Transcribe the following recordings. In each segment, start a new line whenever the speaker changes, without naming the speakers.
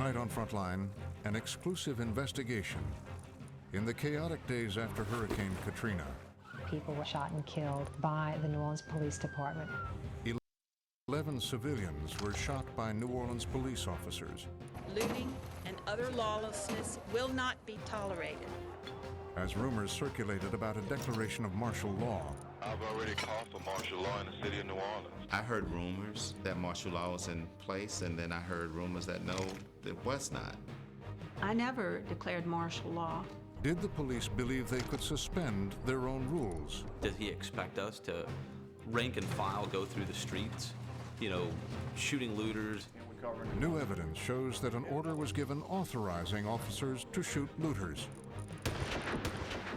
Tonight on Frontline, an exclusive investigation. In the chaotic days after Hurricane Katrina,
people were shot and killed by the New Orleans Police Department.
11 civilians were shot by New Orleans police officers.
Looting and other lawlessness will not be tolerated.
As rumors circulated about a declaration of martial law,
I've already called for martial law in the city of New Orleans.
I heard rumors that martial law was in place, and then I heard rumors that no, it was not.
I never declared martial law.
did the police believe they could suspend their own rules?
Did he expect us to rank and file go through the streets, shooting looters?
New evidence shows that an order was given authorizing officers to shoot looters.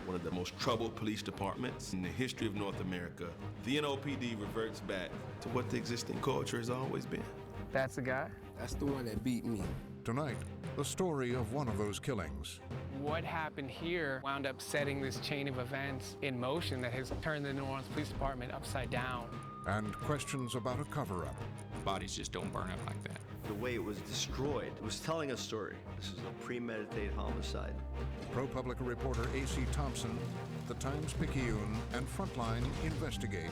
One of the most troubled police departments in the history of North America, the NOPD reverts back to what the existing culture has always been.
That's the guy?
That's the one that beat me.
Tonight, the story of one of those killings.
What happened here wound up setting this chain of events in motion that has turned the New Orleans Police Department upside down.
And questions about a cover-up.
Bodies just don't burn up like that.
The way it was destroyed was telling a story. This is a premeditated homicide.
ProPublica reporter A.C. Thompson, The Times-Picayune, and Frontline investigate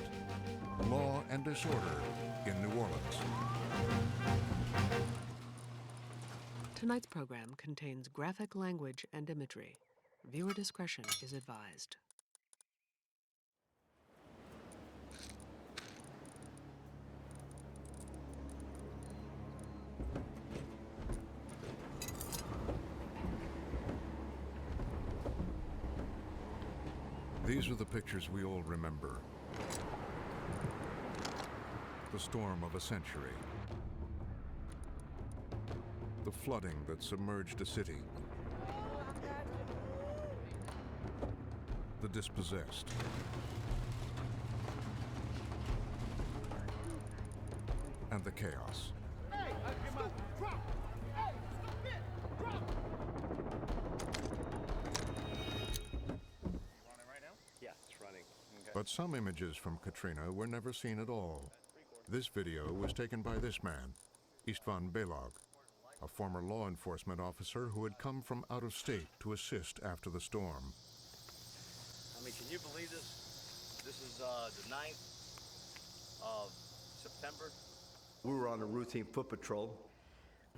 law and disorder in New Orleans.
Tonight's program contains graphic language and imagery. Viewer discretion is advised.
These are the pictures we all remember. The storm of a century. The flooding that submerged a city. The dispossessed. And the chaos. But some images from Katrina were never seen at all. This video was taken by this man, Istvan Belog, a former law enforcement officer who had come from out of state to assist after the storm.
I mean, can you believe this? This is the 9th of September. We were on a routine foot patrol.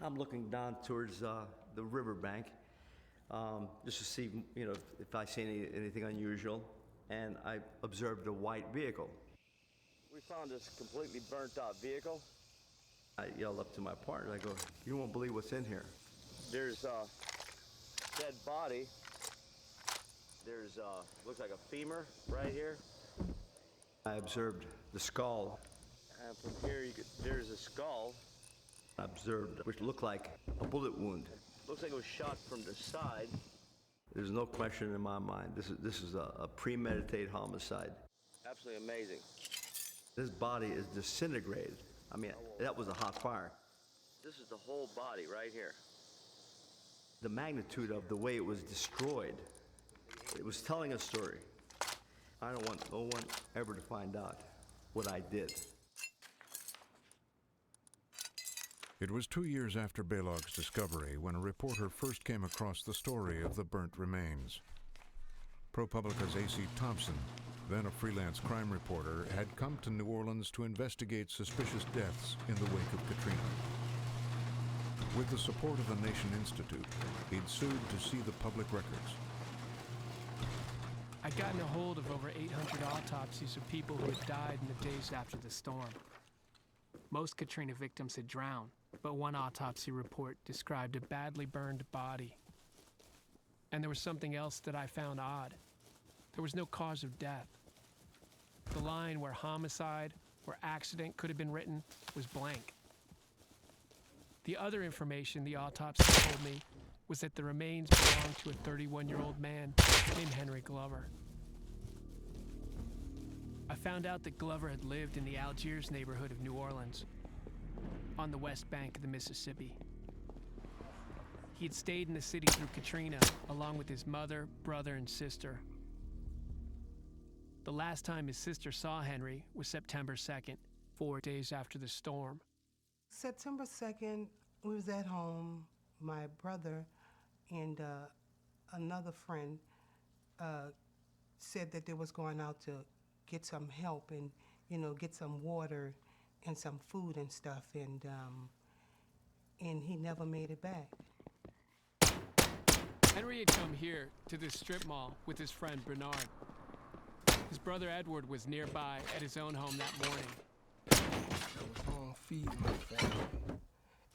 I'm looking down towards the riverbank just to see, if I see anything unusual. And I observed a white vehicle. We found this completely burnt out vehicle. I yelled up to my partner, I go, "You won't believe what's in here." There's a dead body. There's looks like a femur right here. I observed the skull. And from here, there's a skull. I observed which looked like a bullet wound. Looks like it was shot from the side. There's no question in my mind. This is a premeditated homicide. Absolutely amazing. This body is disintegrated. I mean, that was a hot fire. This is the whole body right here. The magnitude of the way it was destroyed, it was telling a story. I don't want no one ever to find out what I did.
It was 2 years after Belog's discovery when a reporter first came across the story of the burnt remains. ProPublica's A.C. Thompson, then a freelance crime reporter, had come to New Orleans to investigate suspicious deaths in the wake of Katrina. With the support of the Nation Institute, he'd sued to see the public records.
I'd gotten a hold of over 800 autopsies of people who had died in the days after the storm. Most Katrina victims had drowned, but one autopsy report described a badly burned body. And there was something else that I found odd. There was no cause of death. The line where homicide or accident could have been written was blank. The other information the autopsy told me was that the remains belonged to a 31-year-old man named Henry Glover. I found out that Glover had lived in the Algiers neighborhood of New Orleans, on the west bank of the Mississippi. He had stayed in the city through Katrina, along with his mother, brother, and sister. The last time his sister saw Henry was September 2nd, 4 days after the storm.
September 2nd, we was at home.
my brother and another friend said that they was going out to get some help and, you know, get some water and some food and stuff, and he never made it back.
Henry had come here to this strip mall with his friend Bernard. His brother Edward was nearby at his own home that morning.
I was home feeding my family,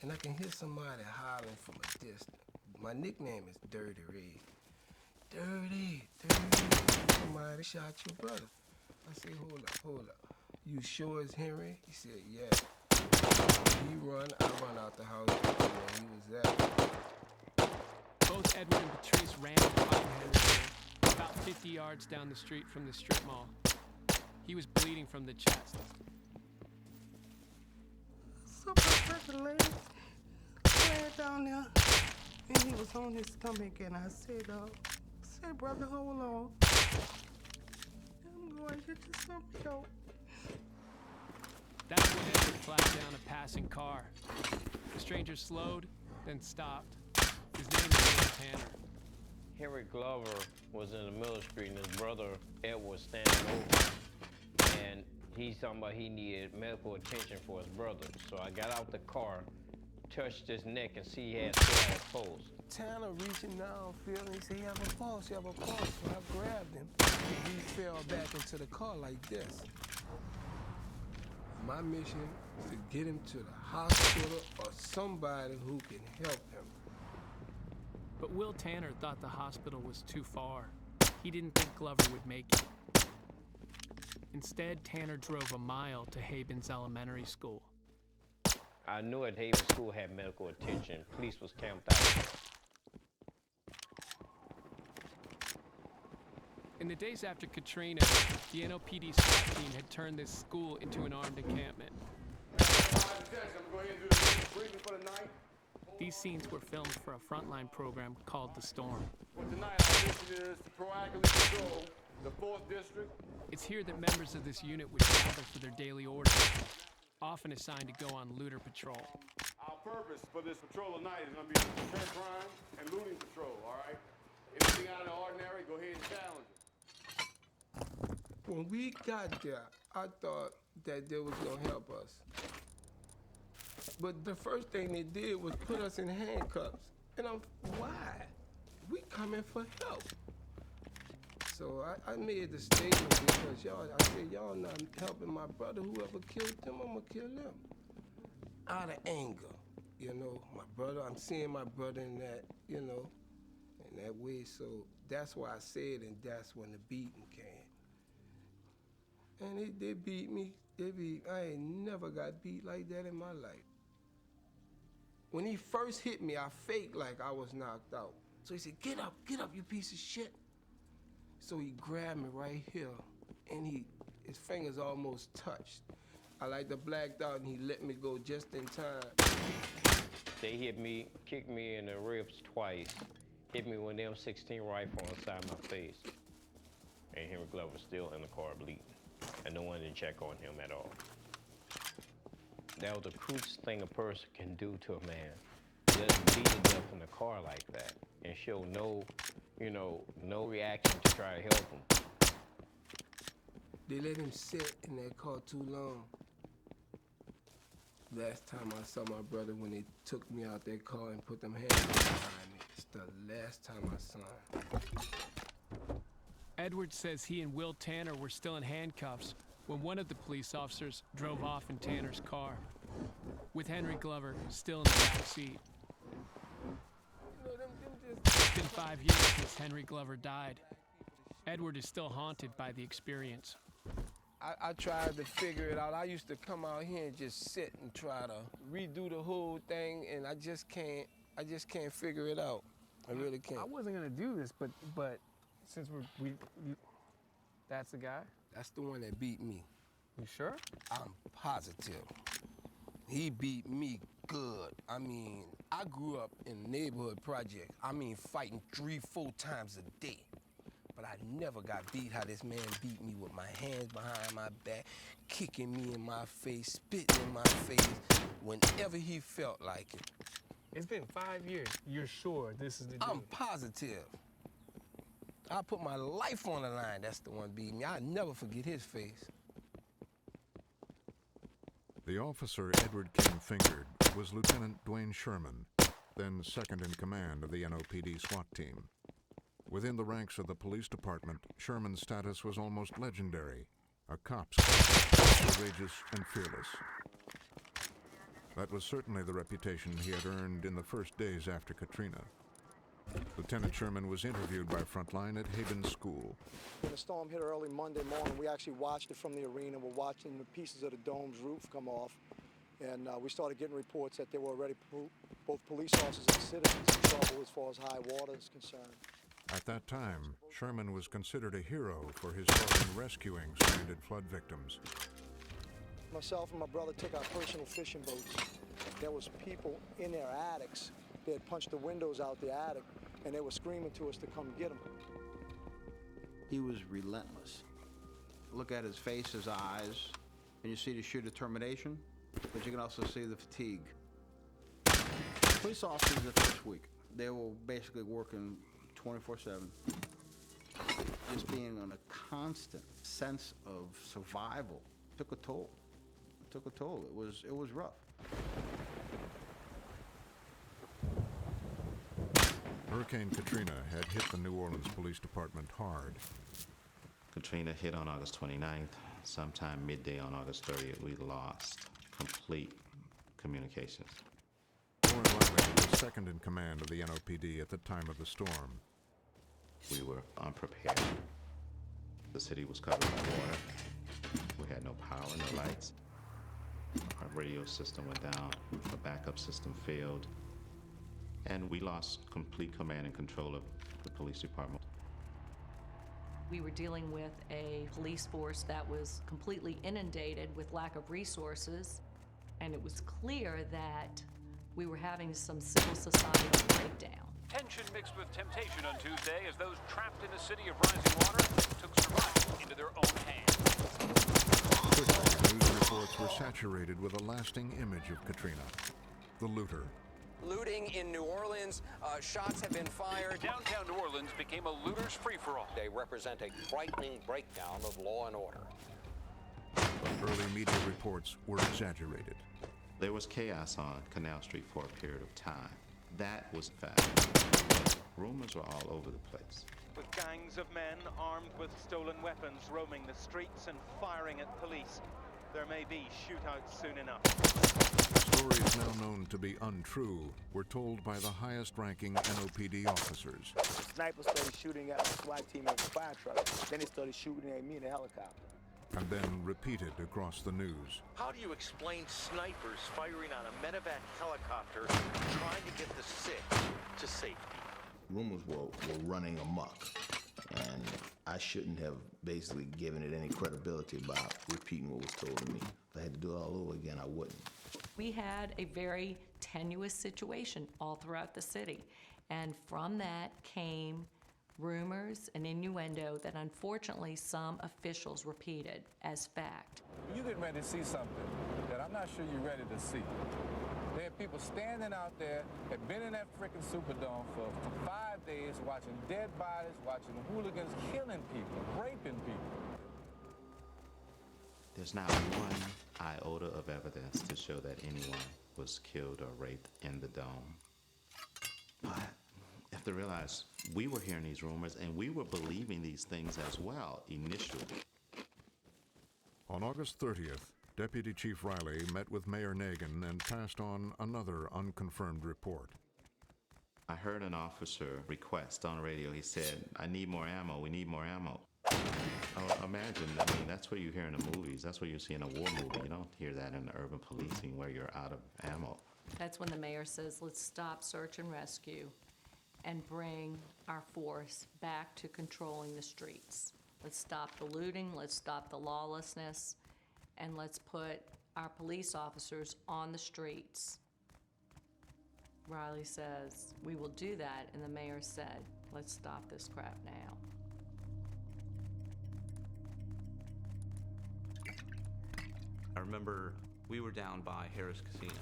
and I can hear somebody hollering from a distance. My nickname is Dirty Red. Dirty, somebody shot your brother. I said, hold up. You sure it's Henry? He said, yeah. He run, I run out the house where he was at.
Both Edward and Patrice ran to find Henry about 50 yards down the street from the strip mall. He was bleeding from the chest.
So my brother laid down there, and he was on his stomach, and I said, brother, hold on. I'm going to get you some help.
That's when Edward flagged down a passing car. The stranger slowed, then stopped. His name was Will Tanner.
Henry Glover was in the middle of the street, and his brother Ed was standing over. And he's talking about he needed medical attention for his brother. So I got out the car, touched his neck, and see he still had a pulse.
Tanner reaching down, feeling, he said, you have a pulse. So I grabbed him, and he fell back into the car like this. My mission is to get him to the hospital or somebody who can help him.
But Will Tanner thought the hospital was too far. He didn't think Glover would make it. Instead, Tanner drove a mile to Habens Elementary School.
I knew at Haven School had medical attention. Police was camped out.
In the days after Katrina, the NOPD SWAT team had turned this school into an armed encampment. These scenes were filmed for a frontline program called The Storm.
For tonight, our mission is to proactively control the 4th District.
It's here that members of this unit would gather for their daily orders, often assigned to go on looter patrol.
Our purpose for this patrol tonight is going to be to deter crime and looting patrol, all right? Anything out of the ordinary, go ahead and challenge it.
When we got there, I thought that they was gonna help us. But the first thing they did was put us in handcuffs. And why? We coming for help. So I made the statement because I said, y'all not helping my brother. Whoever killed him, I'm gonna kill them. Out of anger, you know, my brother, I'm seeing my brother in that, you know, in that way. So that's why I said, and that's when the beating came. And they beat me. I ain't never got beat like that in my life. When he first hit me, I faked like I was knocked out. So he said, get up, you piece of shit. So he grabbed me right here, and his fingers almost touched. I like the blacked out, and he let me go just in time.
They hit me, kicked me in the ribs twice, hit me with them 16 rifle on the side of my face. And Henry Glover was still in the car bleeding. And no one didn't check on him at all. That was the cruelest thing a person can do to a man. Just beat to death in the car like that and show no reaction to try to help him.
They let him sit in that car too long. Last time I saw my brother when they took me out that car and put them hands behind me. It's the last time I saw him.
Edward says he and Will Tanner were still in handcuffs when one of the police officers drove off in Tanner's car, with Henry Glover still in the back seat. It's been 5 years since Henry Glover died. Edward is still haunted by the experience.
I tried to figure it out. I used to come out here and just sit and try to redo the whole thing, and I just can't figure it out. I really can't.
I wasn't gonna do this, but since that's the guy?
That's the one that beat me.
You sure?
I'm positive. He beat me good. I mean, I grew up in a neighborhood project. I mean, fighting 3-4 times a day. But I never got beat how this man beat me with my hands behind my back, kicking me in my face, spitting in my face, whenever he felt like it.
It's been 5 years. You're sure this is the dude?
I'm positive. I put my life on the line. That's the one beating me. I'll never forget his face.
The officer Edward King fingered was Lieutenant Dwayne Sherman, then second in command of the NOPD SWAT team. Within the ranks of the police department, Sherman's status was almost legendary, a cop's cop, courageous and fearless. That was certainly the reputation he had earned in the first days after Katrina. Lieutenant Sherman was interviewed by Frontline at Haven School.
When the storm hit early Monday morning, we actually watched it from the arena. We're watching the pieces of the dome's roof come off, and we started getting reports that there were already both police officers and citizens in trouble as far as high water is concerned.
At that time, Sherman was considered a hero for his role in rescuing stranded flood victims.
Myself and my brother took our personal fishing boats. There was people in their attics. They had punched the windows out the attic, and they were screaming to us to come get them.
He was relentless. Look at his face, his eyes, and you see the sheer determination, but you can also see the fatigue. Police officers the first week, they were basically working 24/7, just being on a constant sense of survival. Took a toll. It took a toll. It was rough.
Hurricane Katrina had hit the New Orleans Police Department hard.
Katrina hit on August 29th. Sometime midday on August 30th, we lost complete communications.
Warren Riley was second in command of the NOPD at the time of the storm.
We were unprepared. The city was covered by water. We had no power, no lights. Our radio system went down. The backup system failed. And we lost complete command and control of the police department.
We were dealing with a police force that was completely inundated with lack of resources, and it was clear that we were having some civil society breakdown.
Tension mixed with temptation on Tuesday as those trapped in a city of rising water took survival into their own hands.
Quickly, news reports were saturated with a lasting image of Katrina, the looter.
Looting in New Orleans, shots have been fired.
Downtown New Orleans became a looter's free-for-all.
They represent a frightening breakdown of law and order.
But early media reports were exaggerated.
There was chaos on Canal Street for a period of time. That was fact. Rumors were all over the place.
With gangs of men armed with stolen weapons roaming the streets and firing at police, there may be shootouts soon enough.
Stories now known to be untrue were told by the highest-ranking NOPD officers.
Snipers started shooting at the SWAT team of the fire truck. Then they started shooting at me in a helicopter.
And then repeated across the news.
How do you explain snipers firing on a medevac helicopter trying to get the sick to safety?
Rumors were running amok, and I shouldn't have basically given it any credibility by repeating what was told to me. If I had to do it all over again, I wouldn't.
We had a very tenuous situation all throughout the city, and from that came rumors and innuendo that unfortunately some officials repeated as fact.
You're getting ready to see something that I'm not sure you're ready to see. There are people standing out there, have been in that frickin' Superdome for 5 days, watching dead bodies, watching hooligans killing people, raping people.
There's not one iota of evidence to show that anyone was killed or raped in the dome. But you have to realize we were hearing these rumors and we were believing these things as well initially.
On August 30th, Deputy Chief Riley met with Mayor Nagin and passed on another unconfirmed report.
I heard an officer request on radio. He said, "I need more ammo. We need more ammo." Oh, imagine, I mean, that's what you hear in the movies. That's what you see in a war movie. You don't hear that in urban policing where you're out of ammo.
That's when the mayor says, let's stop search and rescue and bring our force back to controlling the streets. Let's stop the looting, let's stop the lawlessness, and let's put our police officers on the streets. Riley says, we will do that, and the mayor said, let's stop this crap now.
I remember we were down by Harris Casino,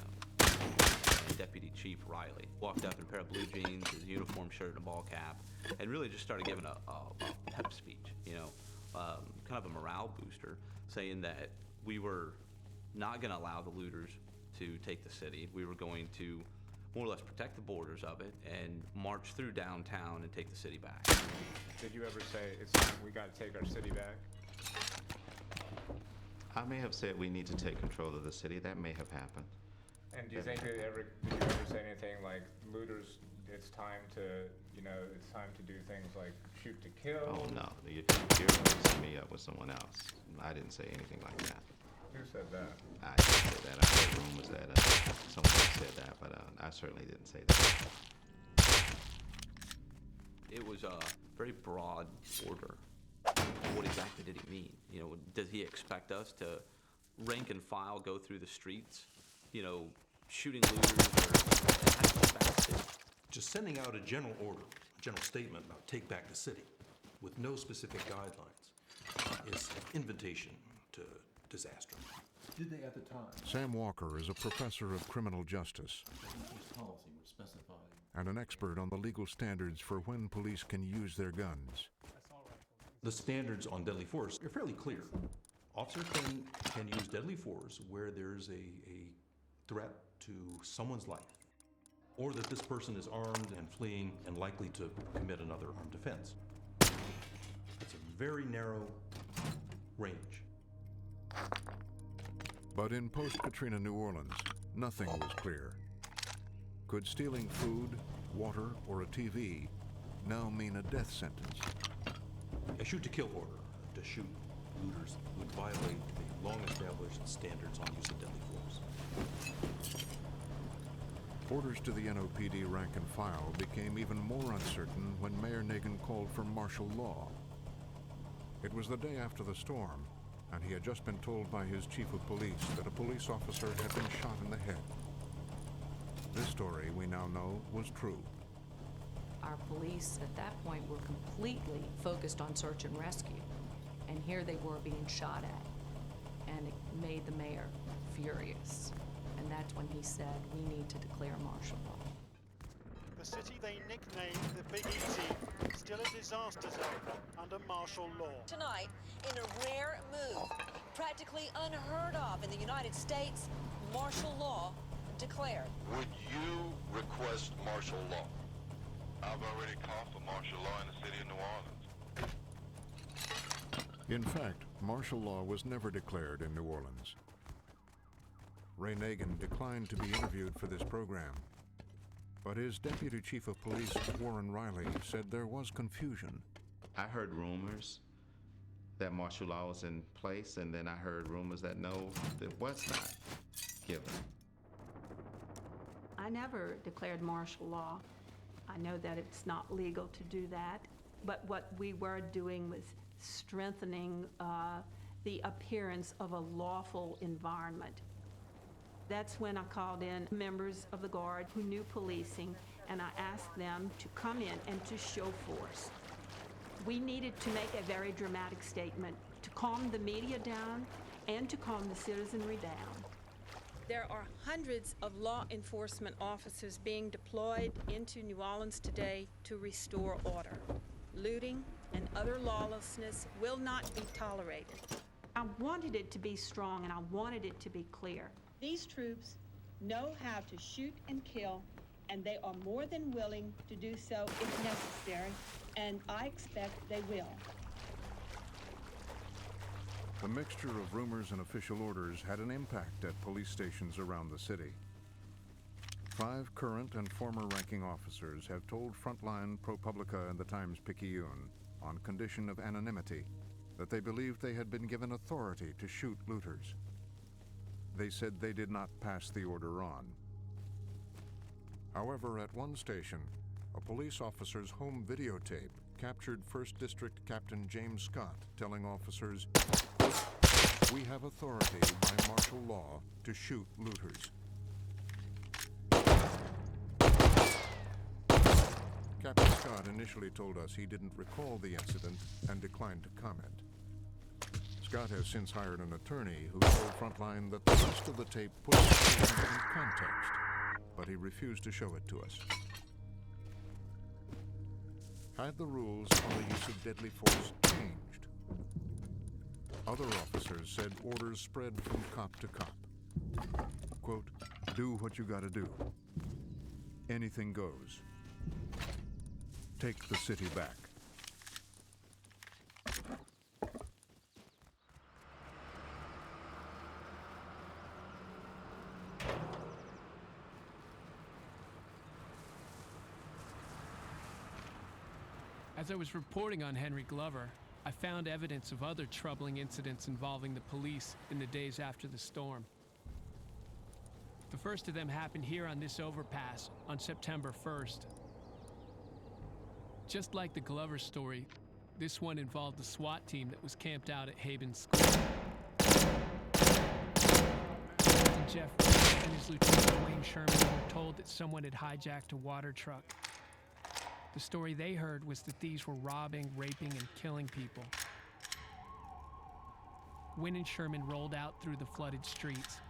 and Deputy Chief Riley. Walked up in a pair of blue jeans, his uniform shirt and a ball cap, and really just started giving a pep speech, kind of a morale booster, saying that we were not going to allow the looters to take the city. We were going to more or less protect the borders of it and march through downtown and take the city back.
Did you ever say, it's time we got to take our city back?
I may have said we need to take control of the city. That may have happened.
And do you think did you ever say anything like, looters, it's time to, it's time to do things like shoot to kill?
Oh, no. You're mixing me up with someone else. I didn't say anything like that.
Who said that?
I didn't say that. I heard rumors that someone else said that, but I certainly didn't say that.
It was a very broad order. What exactly did he mean? Does he expect us to rank and file go through the streets, shooting looters, or how do you get back the city?
Just sending out a general order, a general statement about take back the city, with no specific guidelines, is an invitation to disaster.
Did they at the time?
Sam Walker is a professor of criminal justice
Policy would specify.
and an expert on the legal standards for when police can use their guns.
The standards on deadly force are fairly clear. Officers can use deadly force where there's a threat to someone's life, or that this person is armed and fleeing and likely to commit another armed offense. It's a very narrow range.
But in post-Katrina New Orleans, nothing was clear. Could stealing food, water, or a TV now mean a death sentence?
A shoot-to-kill order to shoot looters would violate the long-established standards on use of deadly force.
Orders to the NOPD rank and file became even more uncertain when Mayor Nagin called for martial law. It was the day after the storm, and he had just been told by his chief of police that a police officer had been shot in the head. This story, we now know, was true.
Our police at that point were completely focused on search and rescue. And here they were being shot at. And it made the mayor furious. And that's when he said, we need to declare martial law.
The city they nicknamed the Big Easy, still a disaster zone under martial law.
Tonight, in a rare move, practically unheard of in the United States, martial law declared.
Would you request martial law? I've already called for martial law in the city of New Orleans.
In fact, martial law was never declared in New Orleans. Ray Nagin declined to be interviewed for this program, but his deputy chief of police, Warren Riley, said there was confusion.
I heard rumors that martial law was in place, and then I heard rumors that no, it was not given.
I never declared martial law. I know that it's not legal to do that, but what we were doing was strengthening the appearance of a lawful environment. That's when I called in members of the Guard who knew policing, and I asked them to come in and to show force. We needed to make a very dramatic statement to calm the media down and to calm the citizenry down.
There are hundreds of law enforcement officers being deployed into New Orleans today to restore order. Looting and other lawlessness will not be tolerated.
I wanted it to be strong and I wanted it to be clear.
These troops know how to shoot and kill, and they are more than willing to do so if necessary, and I expect they will.
The mixture of rumors and official orders had an impact at police stations around the city. 5 current and former ranking officers have told Frontline, ProPublica, and the Times-Picayune, on condition of anonymity, that they believed they had been given authority to shoot looters. They said they did not pass the order on. However, at one station, a police officer's home videotape captured 1st District Captain James Scott telling officers, "We have authority by martial law to shoot looters." Captain Scott initially told us he didn't recall the incident and declined to comment. Scott has since hired an attorney who told Frontline that the rest of the tape puts the incident in context but he refused to show it to us. Had the rules on the use of deadly force changed? Other officers said orders spread from cop to cop. Quote, do what you gotta do. Anything goes. Take the city back.
As I was reporting on Henry Glover, I found evidence of other troubling incidents involving the police in the days after the storm. The first of them happened here on this overpass on September 1st. Just like the Glover story, this one involved the SWAT team that was camped out at Haven School. Captain Jeff and his lieutenant Wayne Sherman were told that someone had hijacked a water truck. The story they heard was that thieves were robbing, raping, and killing people. Wynn and Sherman rolled out through the flooded streets,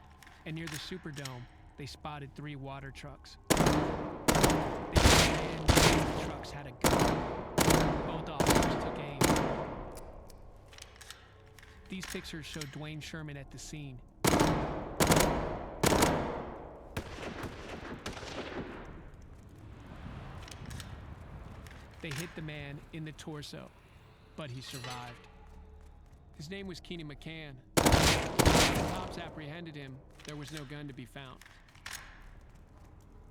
and near the Superdome, they spotted 3 water trucks. They ran in, and the trucks had a gun. Both officers took aim. These pictures showed Dwayne Sherman at the scene. They hit the man in the torso, but he survived. His name was Keenan McCann. When the cops apprehended him, there was no gun to be found.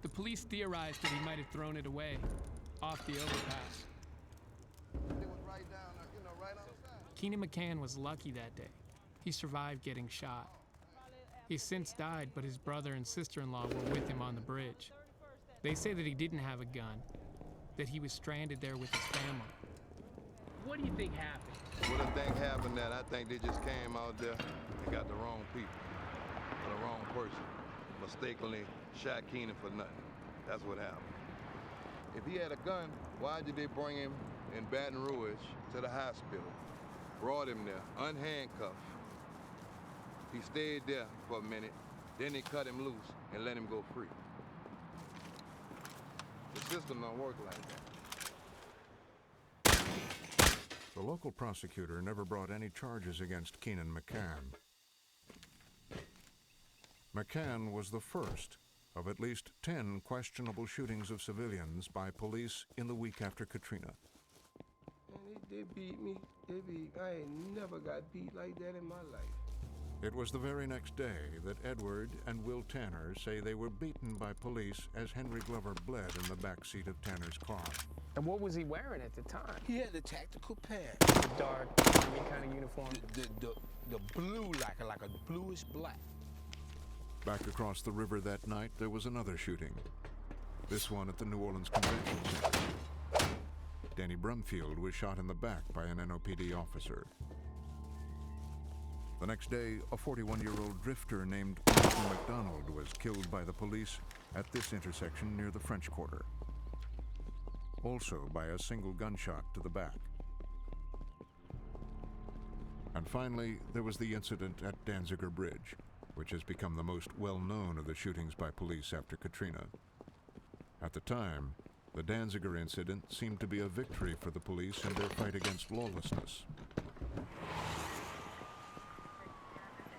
The police theorized that he might have thrown it away off the overpass. Keenan McCann was lucky that day. He survived getting shot. He's since died, but his brother and sister-in-law were with him on the bridge. They say that he didn't have a gun, that he was stranded there with his family. What do you think happened?
What I think happened that I think they just came out there and got the wrong people, or the wrong person. Mistakenly shot Keenan for nothing. That's what happened. If he had a gun, why did they bring him in Baton Rouge to the hospital? Brought him there, unhandcuffed. He stayed there for a minute, then they cut him loose and let him go free. The system don't work like that.
The local prosecutor never brought any charges against Keenan McCann. McCann was the first of at least 10 questionable shootings of civilians by police in the week after Katrina.
Man, they beat me. I ain't never got beat like that in my life.
It was the very next day that Edward and Will Tanner say they were beaten by police as Henry Glover bled in the back seat of Tanner's car.
And what was he wearing at the time?
He had the tactical pants.
The dark army kind of uniform?
The blue, like a bluish black.
Back across the river that night, there was another shooting. This one at the New Orleans Convention Center. Danny Brumfield was shot in the back by an NOPD officer. The next day, a 41-year-old drifter named Martin McDonald was killed by the police at this intersection near the French Quarter. Also by a single gunshot to the back. And finally, there was the incident at Danziger Bridge, which has become the most well-known of the shootings by police after Katrina. At the time, the Danziger incident seemed to be a victory for the police in their fight against lawlessness.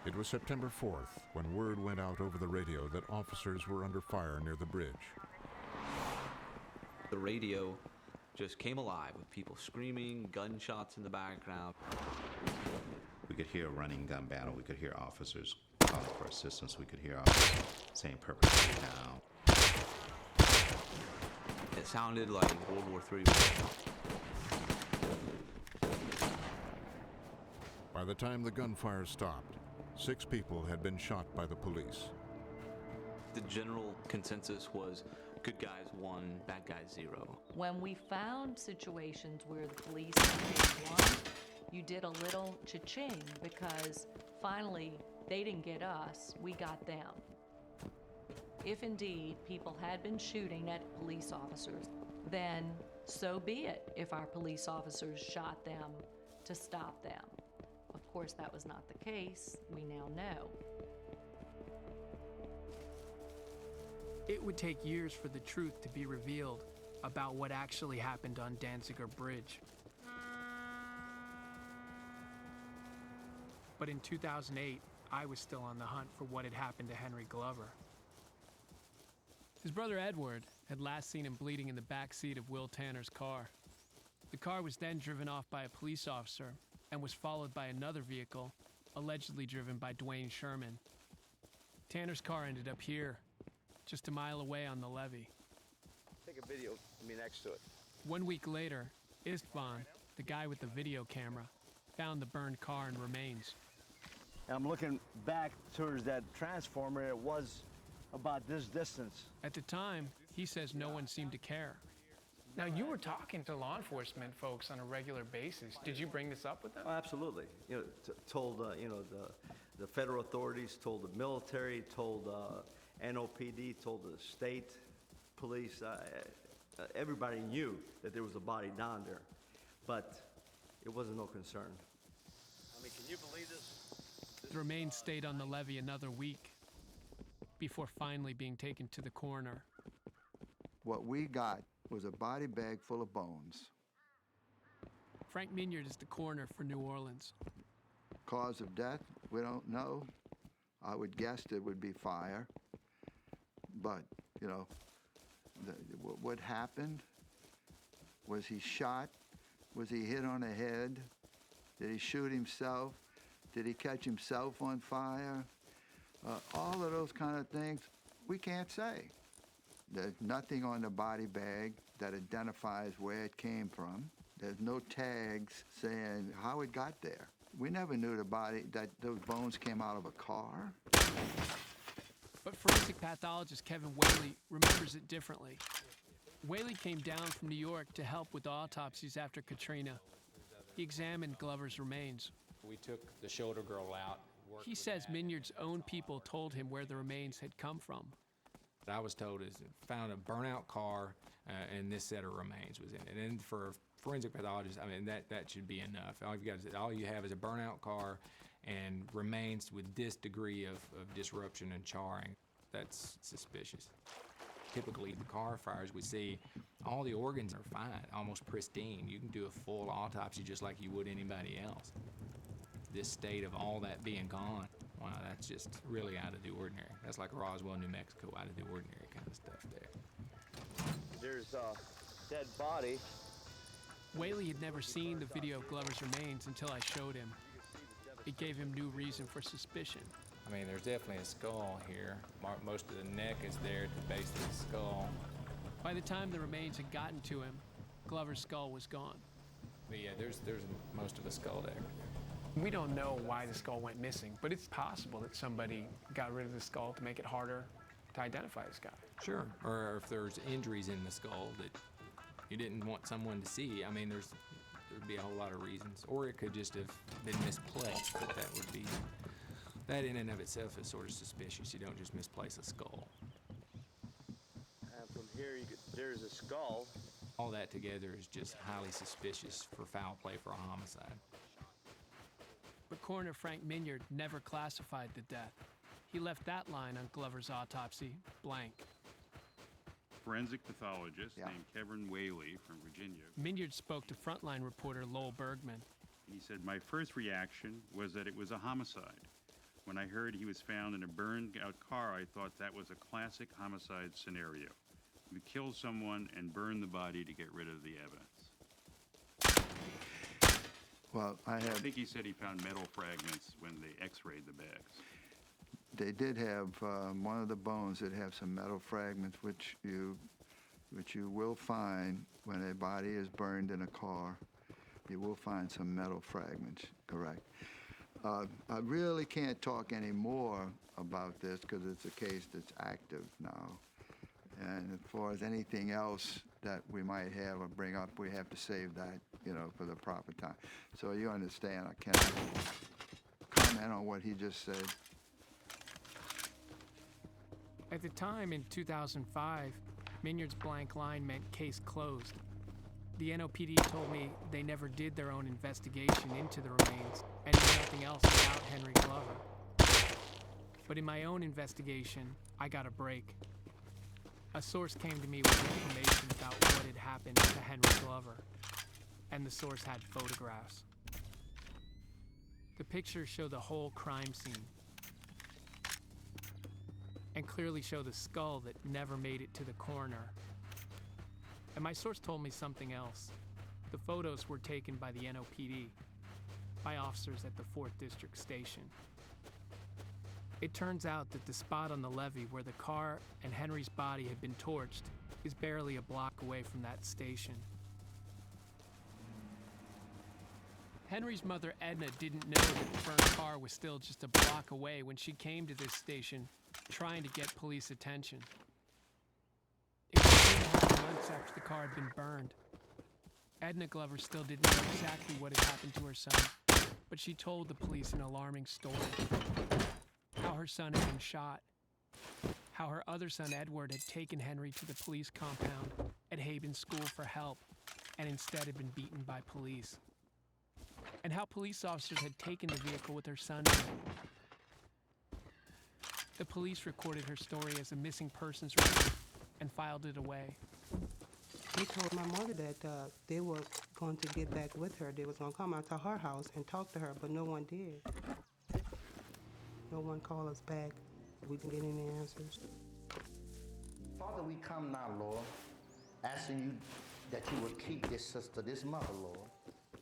It was September 4th when word went out over the radio that officers were under fire near the bridge.
The radio just came alive with people screaming, gunshots in the background.
We could hear a running gun battle. We could hear officers calling for assistance. We could hear officers saying perpetrator down.
It sounded like World War III.
By the time the gunfire stopped, 6 people had been shot by the police.
The general consensus was good guys 1, bad guys 0.
When we found situations where the police won, you did a little cha-ching because finally they didn't get us, we got them. If indeed people had been shooting at police officers, then so be it if our police officers shot them to stop them. Of course, that was not the case, we now know.
It would take years for the truth to be revealed about what actually happened on Danziger Bridge. But in 2008, I was still on the hunt for what had happened to Henry Glover. His brother Edward had last seen him bleeding in the back seat of Will Tanner's car. The car was then driven off by a police officer and was followed by another vehicle, allegedly driven by Dwayne Sherman. Tanner's car ended up here, just a mile away on the levee.
Take a video of me next to it.
1 week later, Istvan, the guy with the video camera, found the burned car and remains.
And I'm looking back towards that transformer. It was about this distance.
At the time, he says no one seemed to care.
Now, you were talking to law enforcement folks on a regular basis. Did you bring this up with them?
Oh, absolutely. You know, told the federal authorities, told the military, told NOPD, told the state police. Everybody knew that there was a body down there, but it wasn't no concern. I mean, can you believe this?
The remains stayed on the levee another week before finally being taken to the coroner.
What we got was a body bag full of bones.
Frank Minyard is the coroner for New Orleans.
Cause of death, we don't know. I would guess it would be fire. But, you know, what happened? Was he shot? Was he hit on the head? Did he shoot himself? Did he catch himself on fire? All of those kind of things, we can't say. There's nothing on the body bag that identifies where it came from. There's no tags saying how it got there. We never knew that those bones came out of a car.
But forensic pathologist Kevin Whaley remembers it differently. Whaley came down from New York to help with autopsies after Katrina. He examined Glover's remains.
We took the shoulder girl out.
He says Minyard's own people told him where the remains had come from.
What I was told is found a burnout car and this set of remains was in it. And for a forensic pathologist, I mean, that should be enough. All you have is a burnout car and remains with this degree of disruption and charring. That's suspicious. Typically, the car fires we see, all the organs are fine, almost pristine. You can do a full autopsy just like you would anybody else. This state of all that being gone, wow, that's just really out of the ordinary. That's like Roswell, New Mexico, out of the ordinary kind of stuff there.
There's a dead body.
Whaley had never seen the video of Glover's remains until I showed him. It gave him new reason for suspicion.
I mean, there's definitely a skull here. Most of the neck is there at the base of the skull.
By the time the remains had gotten to him, Glover's skull was gone.
But yeah, there's most of the skull there.
We don't know why the skull went missing, but it's possible that somebody got rid of the skull to make it harder to identify this guy.
Sure. Or if there's injuries in the skull that you didn't want someone to see. I mean, there'd be a whole lot of reasons. Or it could just have been misplaced, but that in and of itself is sort of suspicious. You don't just misplace a skull.
And from here, there's a skull.
All that together is just highly suspicious for foul play for a homicide.
But Coroner Frank Minyard never classified the death. He left that line on Glover's autopsy blank.
Forensic pathologist named Kevin Whaley from Virginia.
Minyard spoke to Frontline reporter Lowell Bergman.
He said, "My first reaction was that it was a homicide. When I heard he was found in a burned-out car, I thought that was a classic homicide scenario. You kill someone and burn the body to get rid of the evidence."
Well,
I think he said he found metal fragments when they x-rayed the bags.
They did have one of the bones that have some metal fragments, which you will find when a body is burned in a car. You will find some metal fragments, correct. I really can't talk any more about this because it's a case that's active now. And as far as anything else that we might have or bring up, we have to save that, for the proper time. So you understand, I cannot comment on what he just said.
At the time, in 2005, Minyard's blank line meant case closed. The NOPD told me they never did their own investigation into the remains and knew nothing else about Henry Glover. But in my own investigation, I got a break. A source came to me with information about what had happened to Henry Glover, and the source had photographs. The pictures show the whole crime scene and clearly show the skull that never made it to the coroner. And my source told me something else. The photos were taken by the NOPD, by officers at the 4th District Station. It turns out that the spot on the levee where the car and Henry's body had been torched is barely a block away from that station. Henry's mother, Edna, didn't know that the burned car was still just a block away when she came to this station trying to get police attention. It was 2.5 months after the car had been burned. Edna Glover still didn't know exactly what had happened to her son, but she told the police an alarming story. How her son had been shot. How her other son, Edward, had taken Henry to the police compound at Haben School for help and instead had been beaten by police. And how police officers had taken the vehicle with her son in it. The police recorded her story as a missing persons report and filed it away.
They told my mother that they were going to get back with her. They was going to come out to her house and talk to her, but no one did. No one called us back. We didn't get any answers.
Father, we come now, Lord, asking you that you would keep this sister, this mother, Lord.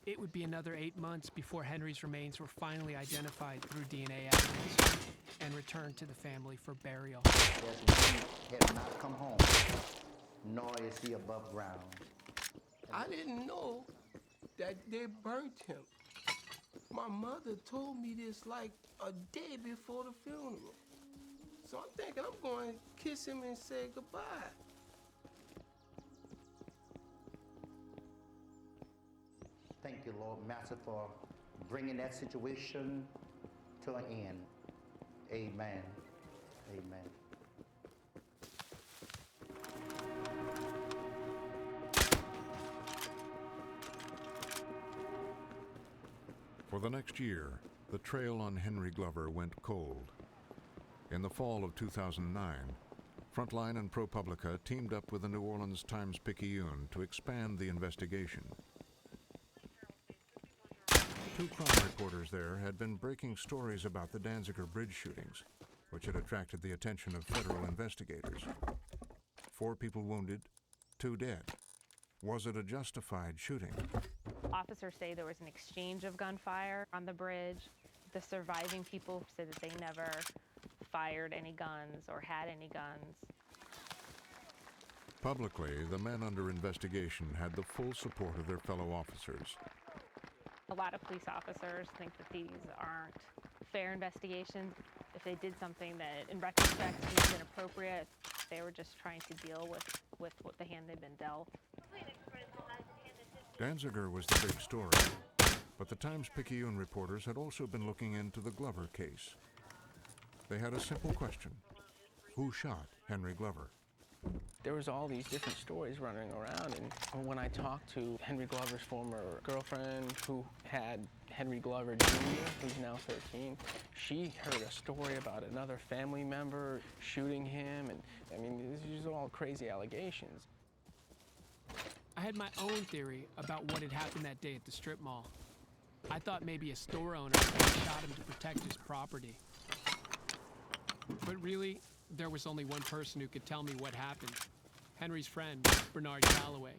It would be another 8 months before Henry's remains were finally identified through DNA evidence and returned to the family for burial.
Yes, he has not come home, nor is he above ground.
I didn't know that they burnt him. My mother told me this like a day before the funeral. So I'm thinking I'm going to kiss him and say goodbye.
Thank you, Lord Master, for bringing that situation to an end. Amen. Amen.
For the next year, the trail on Henry Glover went cold. In the fall of 2009, Frontline and ProPublica teamed up with the New Orleans Times-Picayune to expand the investigation. 2 crime reporters there had been breaking stories about the Danziger bridge shootings, which had attracted the attention of federal investigators. 4 people wounded, 2 dead. Was it a justified shooting?
Officers say there was an exchange of gunfire on the bridge. The surviving people said that they never fired any guns or had any guns.
Publicly, the men under investigation had the full support of their fellow officers.
A lot of police officers think that these aren't fair investigations. If they did something that, in retrospect, seems inappropriate, they were just trying to deal with what the hand they'd been dealt.
Danziger was the big story, but the Times-Picayune reporters had also been looking into the Glover case. They had a simple question: who shot Henry Glover?
There was all these different stories running around, and when I talked to Henry Glover's former girlfriend, who had Henry Glover Jr., who's now 13, she heard a story about another family member shooting him, and I mean, these are all crazy allegations.
I had my own theory about what had happened that day at the strip mall. I thought maybe a store owner had shot him to protect his property. But really, there was only one person who could tell me what happened. Henry's friend, Bernard Galloway,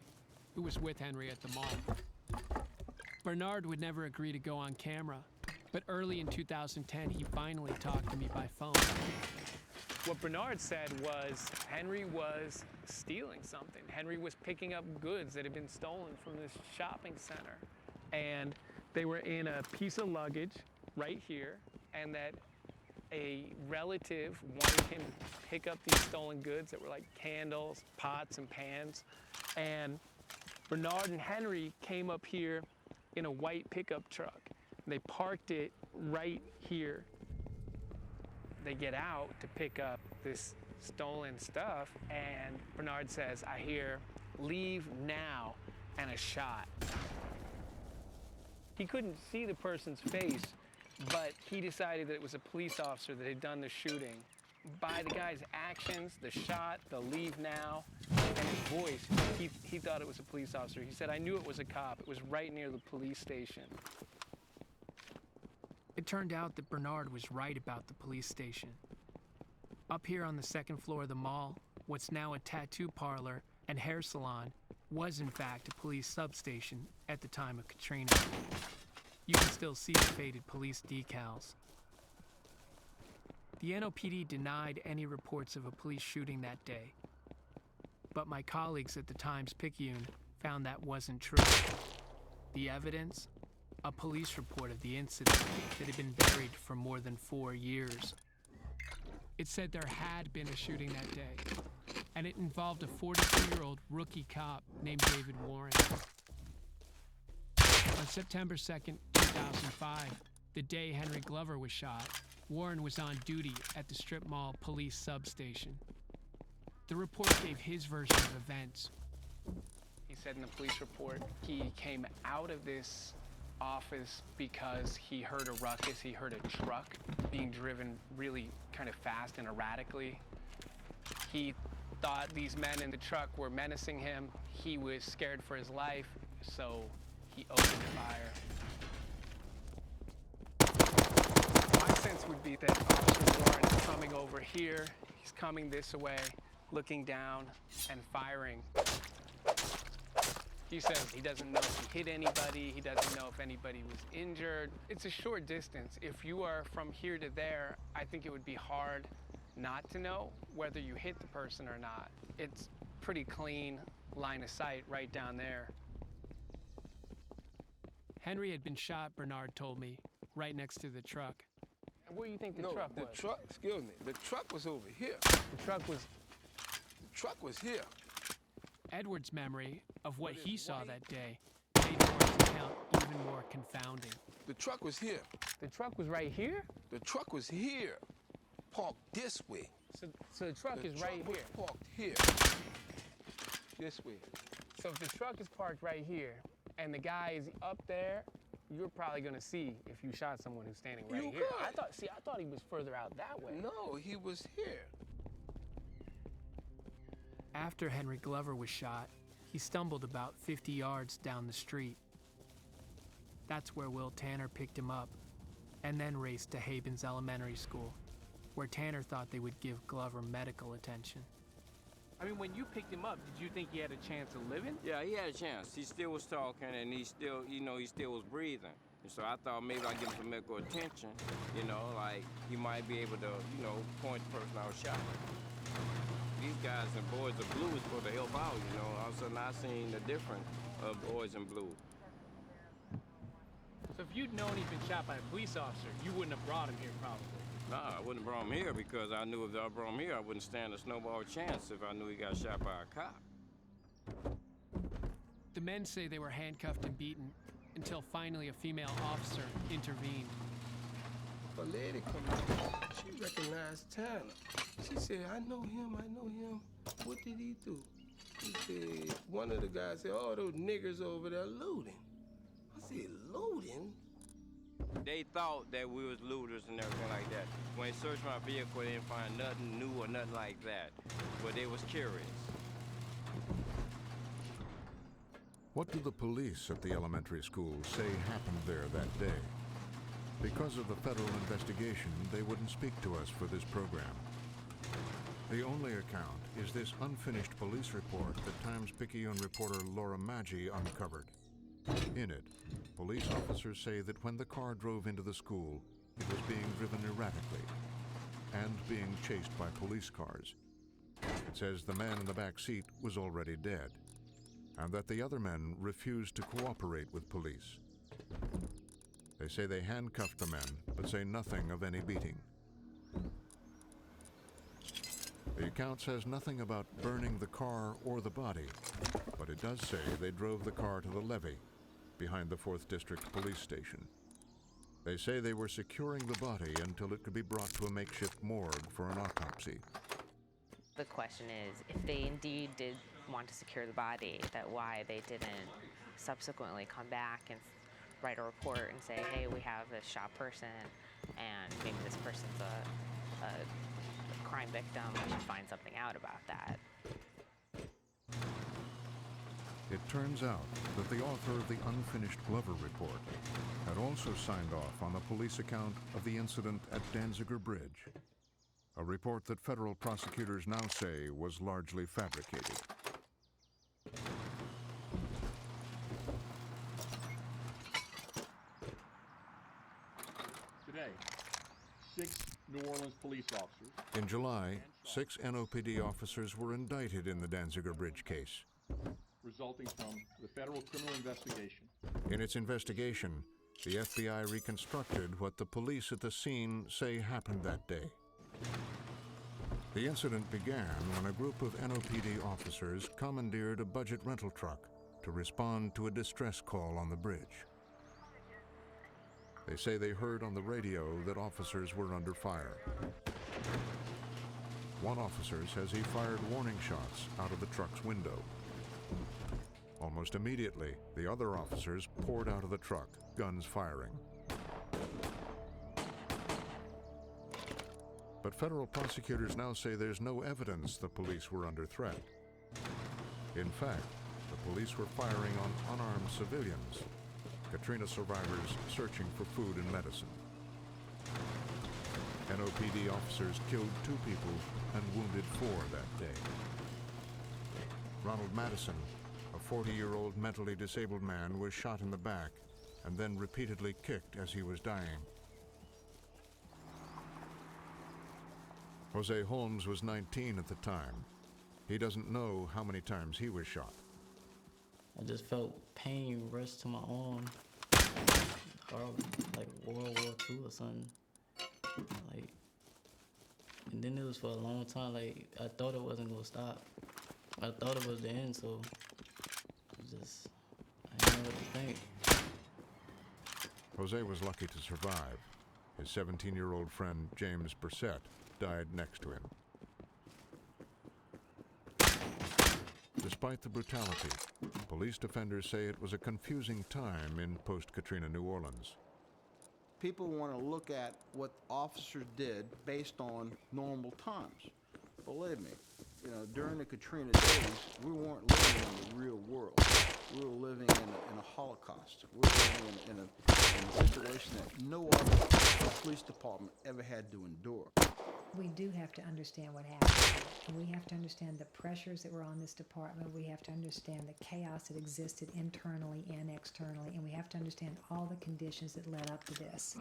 who was with Henry at the mall. Bernard would never agree to go on camera, but early in 2010, he finally talked to me by phone. What Bernard said was Henry was stealing something. Henry was picking up goods that had been stolen from this shopping center. And they were in a piece of luggage right here, and that a relative wanted him to pick up these stolen goods that were like candles, pots, and pans. And Bernard and Henry came up here in a white pickup truck. They parked it right here. They get out to pick up this stolen stuff, and Bernard says, I hear, leave now, and a shot. He couldn't see the person's face, but he decided that it was a police officer that had done the shooting.
by the guy's actions, the shot, the leave now, and his voice, he thought it was a police officer. He said, I knew it was a cop. It was right near the police station.
It turned out that Bernard was right about the police station. Up here on the second floor of the mall, what's now a tattoo parlor and hair salon was in fact a police substation at the time of Katrina. You can still see the faded police decals. The NOPD denied any reports of a police shooting that day, but my colleagues at the Times-Picayune found that wasn't true. The evidence? A police report of the incident that had been buried for more than 4 years. It said there had been a shooting that day, and it involved a 42-year-old rookie cop named David Warren. On September 2nd, 2005, the day Henry Glover was shot, Warren was on duty at the strip mall police substation. The report gave his version of events.
He said in the police report he came out of this office because he heard a ruckus. He heard a truck being driven really kind of fast and erratically. He thought these men in the truck were menacing him. He was scared for his life, so he opened fire. My sense would be that Officer Warren is coming over here. He's coming this way, looking down and firing. He says he doesn't know if he hit anybody, he doesn't know if anybody was injured. It's a short distance. If you are from here to there, I think it would be hard not to know whether you hit the person or not. It's pretty clean line of sight right down there.
Henry had been shot, Bernard told me, right next to the truck.
And where do you think the truck was?
The truck, excuse me, the truck was over here.
The truck was
here.
Edward's memory of what he saw that day made Warren's account even more confounding.
The truck was here.
The truck was right here?
The truck was here, parked this way.
So the truck is right here?
Parked here, this way.
So if the truck is parked right here and the guy is up there, you're probably gonna see if you shot someone who's standing right here. I thought he was further out that way.
No, he was here.
After Henry Glover was shot, he stumbled about 50 yards down the street. That's where Will Tanner picked him up, and then raced to Havens Elementary School, where Tanner thought they would give Glover medical attention.
I mean, when you picked him up, did you think he had a chance of living?
Yeah, he had a chance. He still was talking, and he still, he still was breathing. And so I thought maybe I'd give him some medical attention, like he might be able to, point the person I was shot. These guys in Boys in Blue is supposed to help out, All of a sudden I seen the difference of Boys in Blue.
So if you'd known he'd been shot by a police officer, you wouldn't have brought him here, probably.
Nah, I wouldn't have brought him here because I knew if I brought him here, I wouldn't stand a snowball chance if I knew he got shot by a cop.
The men say they were handcuffed and beaten until finally a female officer intervened.
A lady come in, she recognized Tanner. She said, I know him. What did he do? He said, one of the guys said, oh, those niggers over there looting. I said, looting?
They thought that we was looters and everything like that. When they searched my vehicle, they didn't find nothing new or nothing like that. But they was curious.
What do the police at the elementary school say happened there that day? Because of the federal investigation, they wouldn't speak to us for this program. The only account is this unfinished police report that Times-Picayune reporter Laura Maggi uncovered. In it, police officers say that when the car drove into the school, it was being driven erratically and being chased by police cars. It says the man in the back seat was already dead, and that the other men refused to cooperate with police. They say they handcuffed the men, but say nothing of any beating. The account says nothing about burning the car or the body, but it does say they drove the car to the levee behind the 4th District Police Station. They say they were securing the body until it could be brought to a makeshift morgue for an autopsy.
The question is, if they indeed did want to secure the body, that why they didn't subsequently come back and write a report and say, hey, we have this shot person, and maybe this person's a crime victim. We should find something out about that.
It turns out that the author of the unfinished Glover report had also signed off on the police account of the incident at Danziger Bridge, a report that federal prosecutors now say was largely fabricated.
Today, 6 New Orleans police officers.
In July, 6 NOPD officers were indicted in the Danziger Bridge case.
Resulting from the federal criminal investigation.
In its investigation, the FBI reconstructed what the police at the scene say happened that day. The incident began when a group of NOPD officers commandeered a budget rental truck to respond to a distress call on the bridge. They say they heard on the radio that officers were under fire. One officer says he fired warning shots out of the truck's window. Almost immediately, the other officers poured out of the truck, guns firing. But federal prosecutors now say there's no evidence the police were under threat. In fact, the police were firing on unarmed civilians, Katrina survivors searching for food and medicine. NOPD officers killed 2 people and wounded 4 that day. Ronald Madison, a 40-year-old mentally disabled man, was shot in the back and then repeatedly kicked as he was dying. Jose Holmes was 19 at the time. He doesn't know how many times he was shot.
I just felt pain rush to my arm, horrible, like World War II or something. Like, and then it was for a long time. Like, I thought it wasn't gonna stop. I thought it was the end, so I didn't know what to think.
Jose was lucky to survive. His 17-year-old friend, James Brissett, died next to him. Despite the brutality, police defenders say it was a confusing time in post-Katrina New Orleans.
People want to look at what officers did based on normal times. Believe me, during the Katrina days, we weren't living in the real world. We were living in a Holocaust. We were living in a situation that no other police department ever had to endure.
We do have to understand what happened. And we have to understand the pressures that were on this department. We have to understand the chaos that existed internally and externally. And we have to understand all the conditions that led up to this.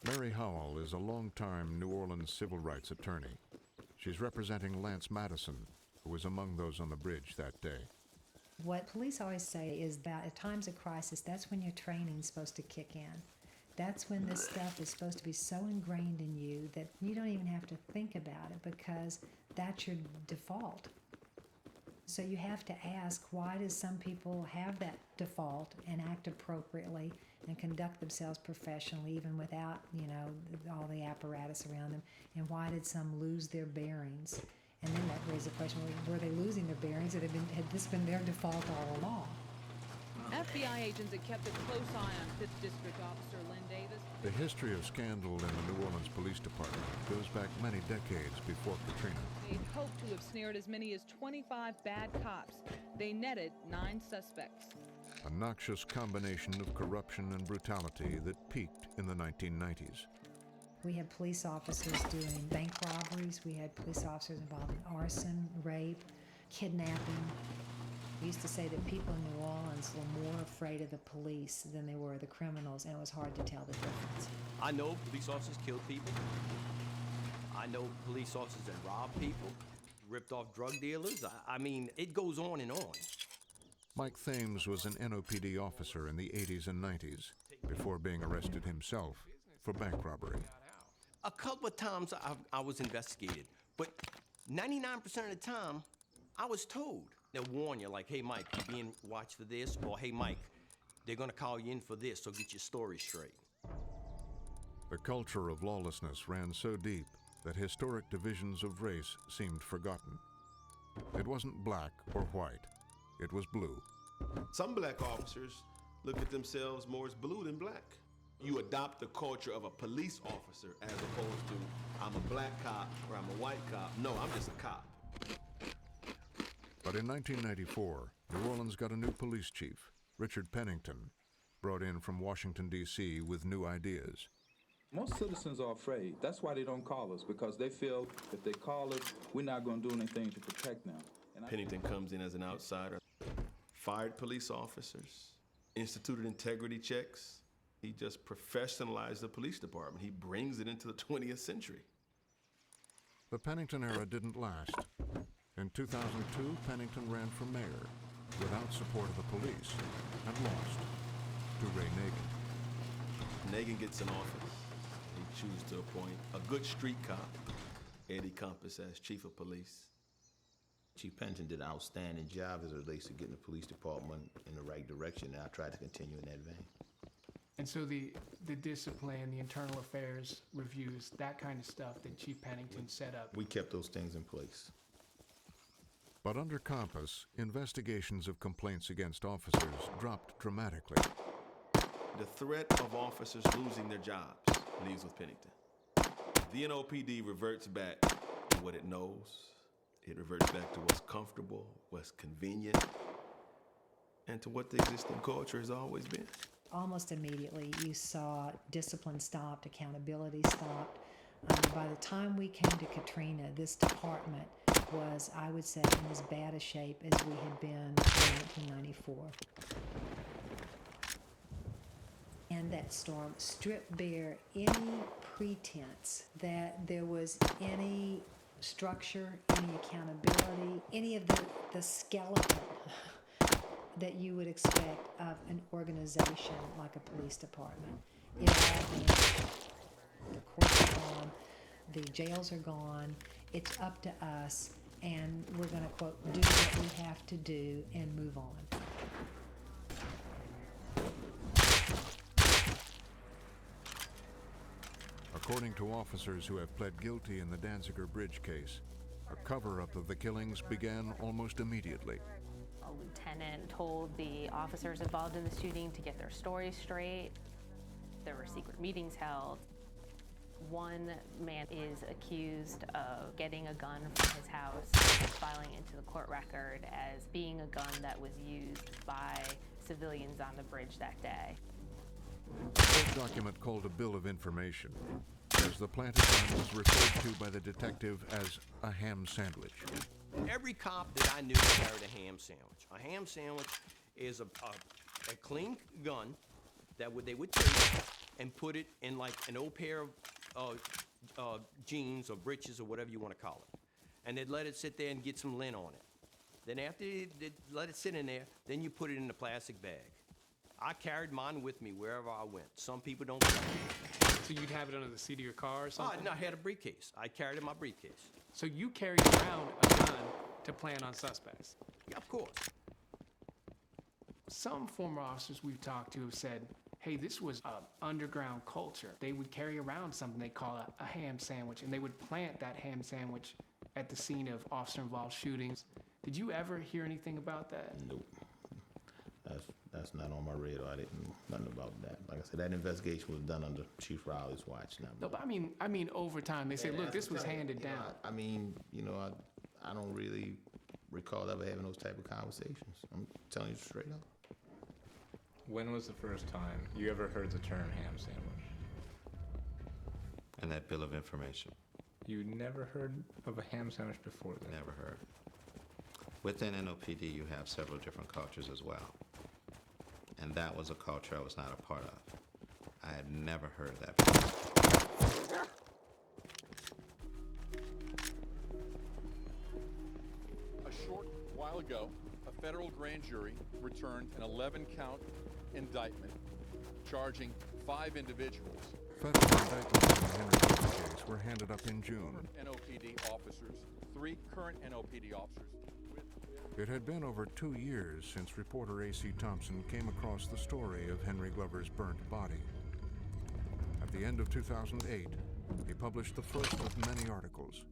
Mary Howell is a longtime New Orleans civil rights attorney. She's representing Lance Madison, who was among those on the bridge that day.
What police always say is that at times of crisis, that's when your training's supposed to kick in. That's when this stuff is supposed to be so ingrained in you that you don't even have to think about it because that's your default. So you have to ask, why do some people have that default and act appropriately and conduct themselves professionally even without, all the apparatus around them? And why did some lose their bearings? And then that raises the question, were they losing their bearings? Had this been their default all along?
FBI agents had kept a close eye on 5th District Officer Lynn Davis.
The history of scandal in the New Orleans Police Department goes back many decades before Katrina.
They'd hoped to have snared as many as 25 bad cops. They netted 9 suspects.
A noxious combination of corruption and brutality that peaked in the 1990s.
We had police officers doing bank robberies. We had police officers involved in arson, rape, kidnapping. We used to say that people in New Orleans were more afraid of the police than they were the criminals, and it was hard to tell the difference.
I know police officers killed people. I know police officers that robbed people, ripped off drug dealers. I mean, it goes on and on.
Mike Thames was an NOPD officer in the 80s and 90s before being arrested himself for bank robbery.
A couple of times I was investigated, but 99% of the time, I was told. They'll warn you, like, hey, Mike, you're being watched for this, or hey, Mike, they're gonna call you in for this, so get your story straight.
The culture of lawlessness ran so deep that historic divisions of race seemed forgotten. It wasn't black or white, it was blue.
Some black officers look at themselves more as blue than black.
You adopt the culture of a police officer as opposed to I'm a black cop or I'm a white cop. No, I'm just a cop.
But in 1994, New Orleans got a new police chief, Richard Pennington, brought in from Washington, D.C. with new ideas.
Most citizens are afraid. That's why they don't call us, because they feel if they call us, we're not going to do anything to protect them.
Pennington comes in as an outsider, fired police officers, instituted integrity checks. He just professionalized the police department. He brings it into the 20th century.
The Pennington era didn't last. In 2002, Pennington ran for mayor without support of the police and lost to Ray Nagin.
Nagin gets in office. He chooses to appoint a good street cop, Eddie Compass, as chief of police.
Chief Pennington did an outstanding job as it relates to getting the police department in the right direction, and I tried to continue in that vein.
And so the discipline, the internal affairs reviews, that kind of stuff that Chief Pennington set up.
We kept those things in place.
But under Compass, investigations of complaints against officers dropped dramatically.
The threat of officers losing their jobs leaves with Pennington. The NOPD reverts back to what it knows. It reverts back to what's comfortable, what's convenient, and to what the existing culture has always been.
Almost immediately, you saw discipline stopped, accountability stopped. By the time we came to Katrina, this department was, I would say, in as bad a shape as we had been in 1994. And that storm stripped bare any pretense that there was any structure, any accountability, any of the skeleton that you would expect of an organization like a police department. It all vanished. The courts are gone, the jails are gone, it's up to us, and we're going to, quote, do what we have to do and move on.
According to officers who have pled guilty in the Danziger Bridge case, a cover-up of the killings began almost immediately.
A lieutenant told the officers involved in the shooting to get their stories straight. There were secret meetings held. One man is accused of getting a gun from his house, filing into the court record as being a gun that was used by civilians on the bridge that day.
A court document called a bill of information, as the planted gun was referred to by the detective as a ham sandwich.
Every cop that I knew carried a ham sandwich. A ham sandwich is a clean gun that they would take and put it in like an old pair of jeans or breeches or whatever you want to call it. And they'd let it sit there and get some lint on it. Then after they let it sit in there, then you put it in a plastic bag. I carried mine with me wherever I went. Some people don't carry it.
So you'd have it under the seat of your car or something?
Oh, no, I had a briefcase. I carried it in my briefcase.
So you carried around a gun to plant on suspects?
Yeah, of course.
Some former officers we've talked to have said, hey, this was an underground culture. They would carry around something they call a ham sandwich, and they would plant that ham sandwich at the scene of officer-involved shootings. Did you ever hear anything about that?
Nope. That's not on my radar. I didn't know nothing about that. Like I said, that investigation was done under Chief Riley's watch.
No, but I mean, over time, they say, look, this was handed down.
I don't really recall ever having those type of conversations. I'm telling you straight up.
When was the first time you ever heard the term ham sandwich?
And that bill of information.
You never heard of a ham sandwich before that?
Never heard. Within NOPD, you have several different cultures as well. And that was a culture I was not a part of. I had never heard that before.
A short while ago, a federal grand jury returned an 11-count indictment charging 5 individuals.
Federal indictments in the Henry Glover case were handed up in June.
NOPD officers, 3 current NOPD officers.
It had been over 2 years since reporter A.C. Thompson came across the story of Henry Glover's burnt body. At the end of 2008, he published the first of many articles.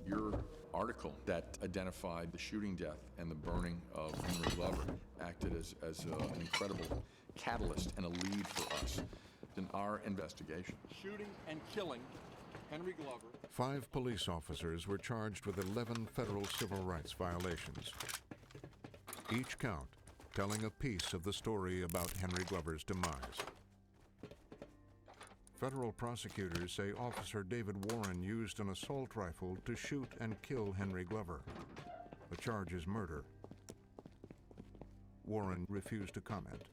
Your article that identified the shooting death and the burning of Henry Glover acted as an incredible catalyst and a lead for us in our investigation. Shooting and killing Henry Glover.
5 police officers were charged with 11 federal civil rights violations. Each count telling a piece of the story about Henry Glover's demise. Federal prosecutors say Officer David Warren used an assault rifle to shoot and kill Henry Glover. The charge is murder. Warren refused to comment.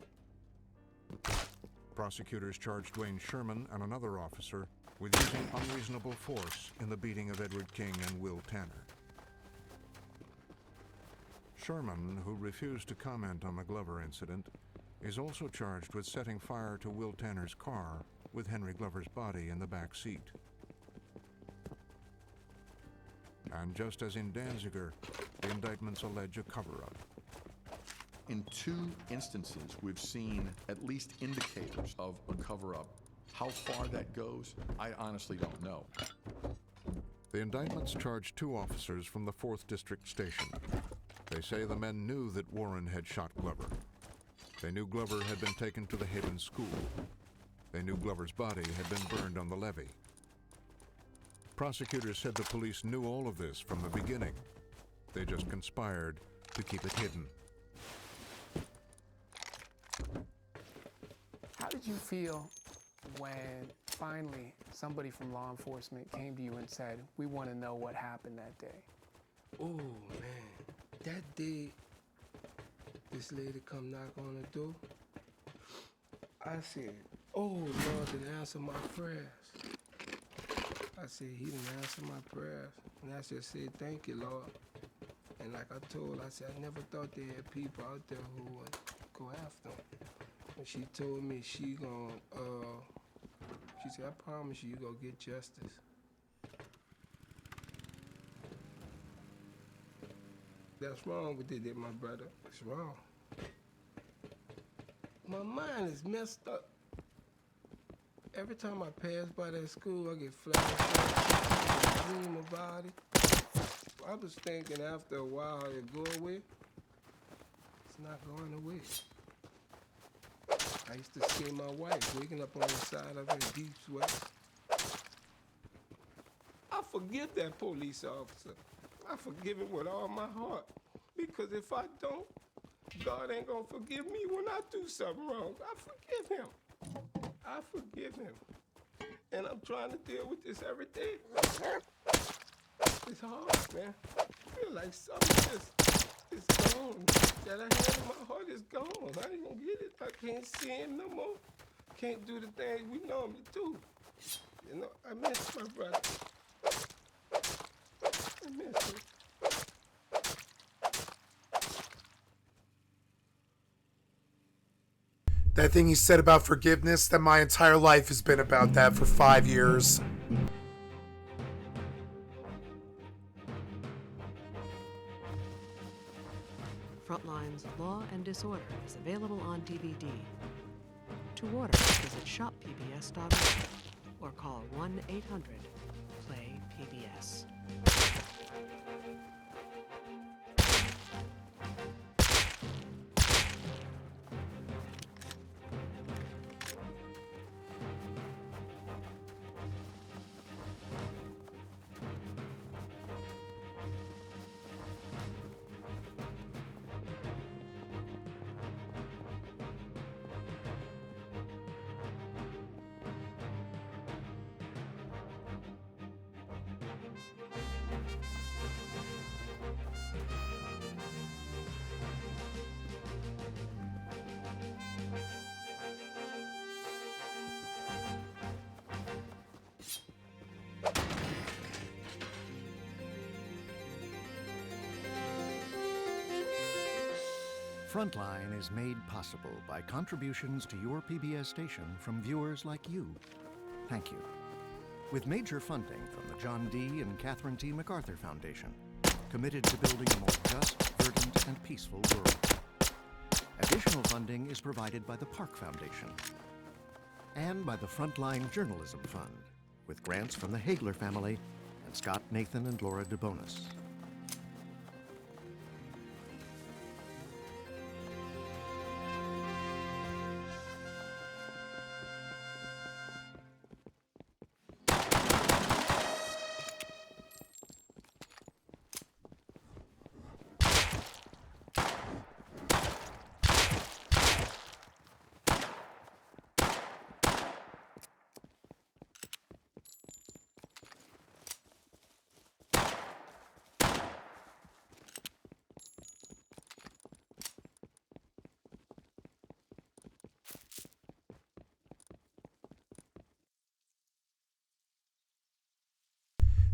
Prosecutors charged Dwayne Sherman and another officer with using unreasonable force in the beating of Edward King and Will Tanner. Sherman, who refused to comment on the Glover incident, is also charged with setting fire to Will Tanner's car with Henry Glover's body in the back seat. And just as in Danziger, the indictments allege a cover-up.
In 2 instances, we've seen at least indicators of a cover-up. How far that goes, I honestly don't know.
The indictments charge 2 officers from the 4th District Station. They say the men knew that Warren had shot Glover. They knew Glover had been taken to the Haven School. They knew Glover's body had been burned on the levee. Prosecutors said the police knew all of this from the beginning. They just conspired to keep it hidden.
How did you feel when finally somebody from law enforcement came to you and said, "We want to know what happened that day"?
Oh, man. That day, this lady come knock on the door. I said, "Oh, Lord didn't answer my prayers." I said, "He didn't answer my prayers." And I just said, "Thank you, Lord." And like I told her, I said, "I never thought there had people out there who would go after him." And she told me she said, "I promise you, you gonna get justice." That's wrong what they did, my brother. It's wrong. My mind is messed up. Every time I pass by that school, I get flashbacks, I dream about it. I was thinking after a while it'll go away. It's not going away. I used to see my wife waking up on the side of her in deep sweat. I forgive that police officer. I forgive him with all my heart. Because if I don't, God ain't gonna forgive me when I do something wrong. I forgive him. I forgive him. And I'm trying to deal with this every day. It's hard, man. I feel like something just is gone. That I had in my heart is gone. I ain't gonna get it. I can't see him no more. Can't do the things we normally do. You know, I miss my brother. I miss him.
That thing he said about forgiveness, that my entire life has been about that for 5 years.
Frontline's Law and Disorder is available on DVD. To order, visit shoppbs.org or call 1-800-PLAY-PBS.
Frontline is made possible by contributions to your PBS station from viewers like you. Thank you. With major funding from the John D. and Catherine T. MacArthur Foundation, committed to building a more just, verdant, and peaceful world. Additional funding is provided by the Park Foundation and by the Frontline Journalism Fund, with grants from the Hagler family and Scott, Nathan, and Laura DeBonis.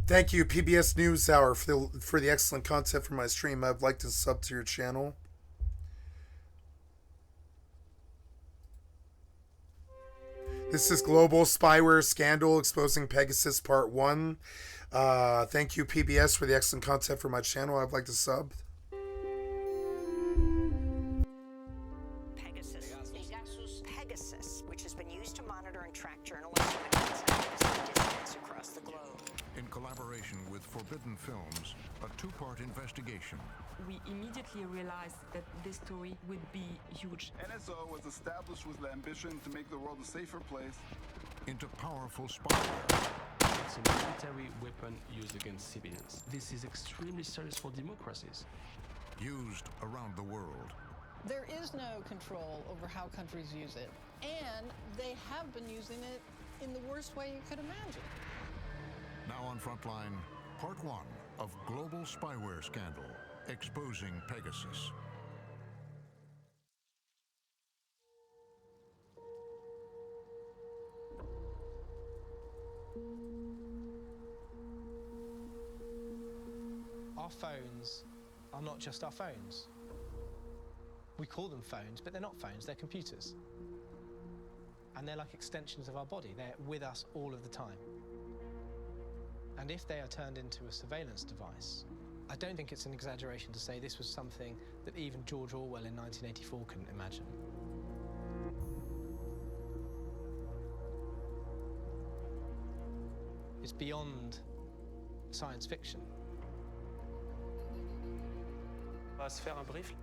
Thank you, PBS NewsHour, for the excellent content for my stream. I'd like to sub to your channel. This is Global Spyware Scandal Exposing Pegasus Part 1. Thank you, PBS, for the excellent content for my channel. I'd like to sub.
Pegasus, which has been used to monitor and track journalists and dissidents across the globe.
In collaboration with Forbidden Films, a two-part investigation.
We immediately realized that this story would be huge.
NSO was established with the ambition to make the world a safer place.
Into powerful spyware.
It's a military weapon used against civilians. This is extremely serious for democracies.
Used around the world.
There is no control over how countries use it, and they have been using it in the worst way you could imagine.
Now on Frontline, Part 1 of Global Spyware Scandal, Exposing Pegasus.
Our phones are not just our phones. We call them phones, but they're not phones, they're computers. And they're like extensions of our body. They're with us all of the time. And if they are turned into a surveillance device, I don't think it's an exaggeration to say this was something that even George Orwell in 1984 couldn't imagine. It's beyond science fiction.
On va se faire un brief.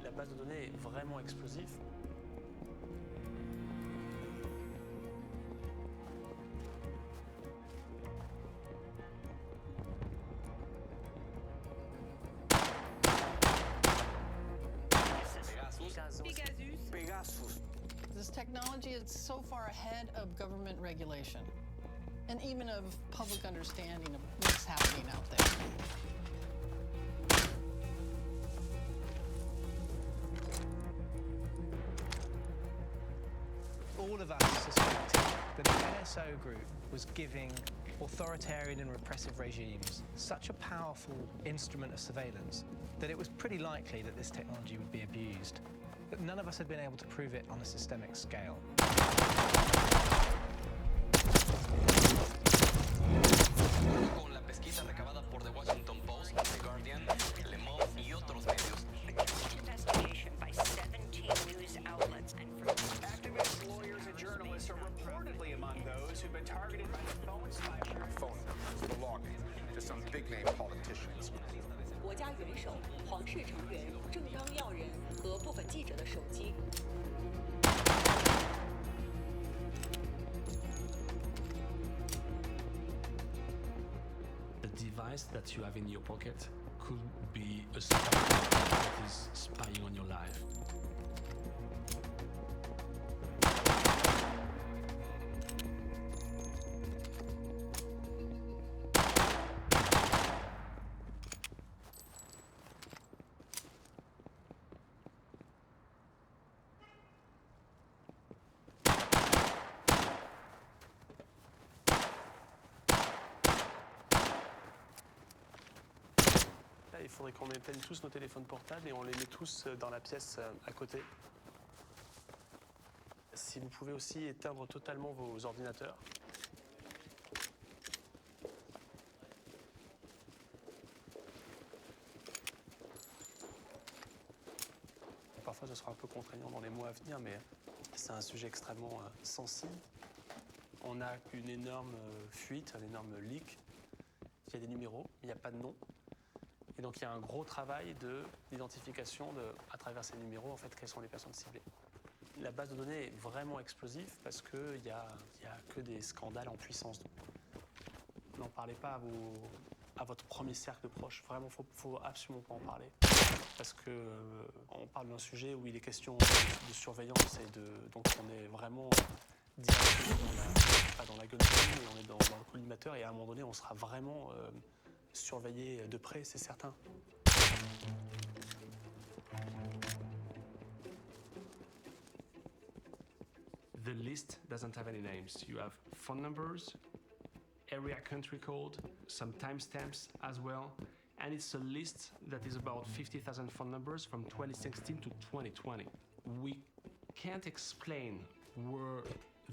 La base de données est vraiment explosive.
Pegasus. This technology is so far ahead of government regulation and even of public understanding of what's happening out there.
All of us suspected that the NSO group was giving authoritarian and repressive regimes such a powerful instrument of surveillance that it was pretty likely that this technology would be abused. But none of us had been able to prove it on a systemic scale.
Con la pesquisa recabada por The Washington Post, The Guardian, Le Monde y otros medios.
Investigation by 17 news outlets and
activists, lawyers, and journalists are reportedly among those who've been targeted by the phone spy.
Phone belonging to some big-name politicians.
国家元首、皇室成员、政商要人和部分记者的手机。
The device that you have in your pocket could be a spy that is spying on your life.
Il faudrait qu'on éteigne tous nos téléphones portables et on les met tous dans la pièce à côté. Si vous pouvez aussi éteindre totalement vos ordinateurs. Parfois ce sera un peu contraignant dans les mois à venir, mais c'est un sujet extrêmement sensible. On a une énorme fuite, un énorme leak. Il y a des numéros, il n'y a pas de nom. Et donc il y a un gros travail d'identification à travers ces numéros, en fait, quelles sont les personnes ciblées. La base de données est vraiment explosive parce qu'il n'y a que des scandales en puissance. N'en parlez pas à votre premier cercle de proches. Vraiment, il ne faut absolument pas en parler. Parce qu'on parle d'un sujet où il est question de surveillance et donc on est vraiment directement pas dans la gueule de l'ennemi, mais on est dans le collimateur et à un moment donné, on sera vraiment surveillé de près, c'est certain. The list doesn't have any names. You have phone numbers, area country code, some timestamps as well, and it's a list that is about 50,000 phone numbers from 2016 to 2020. We can't explain where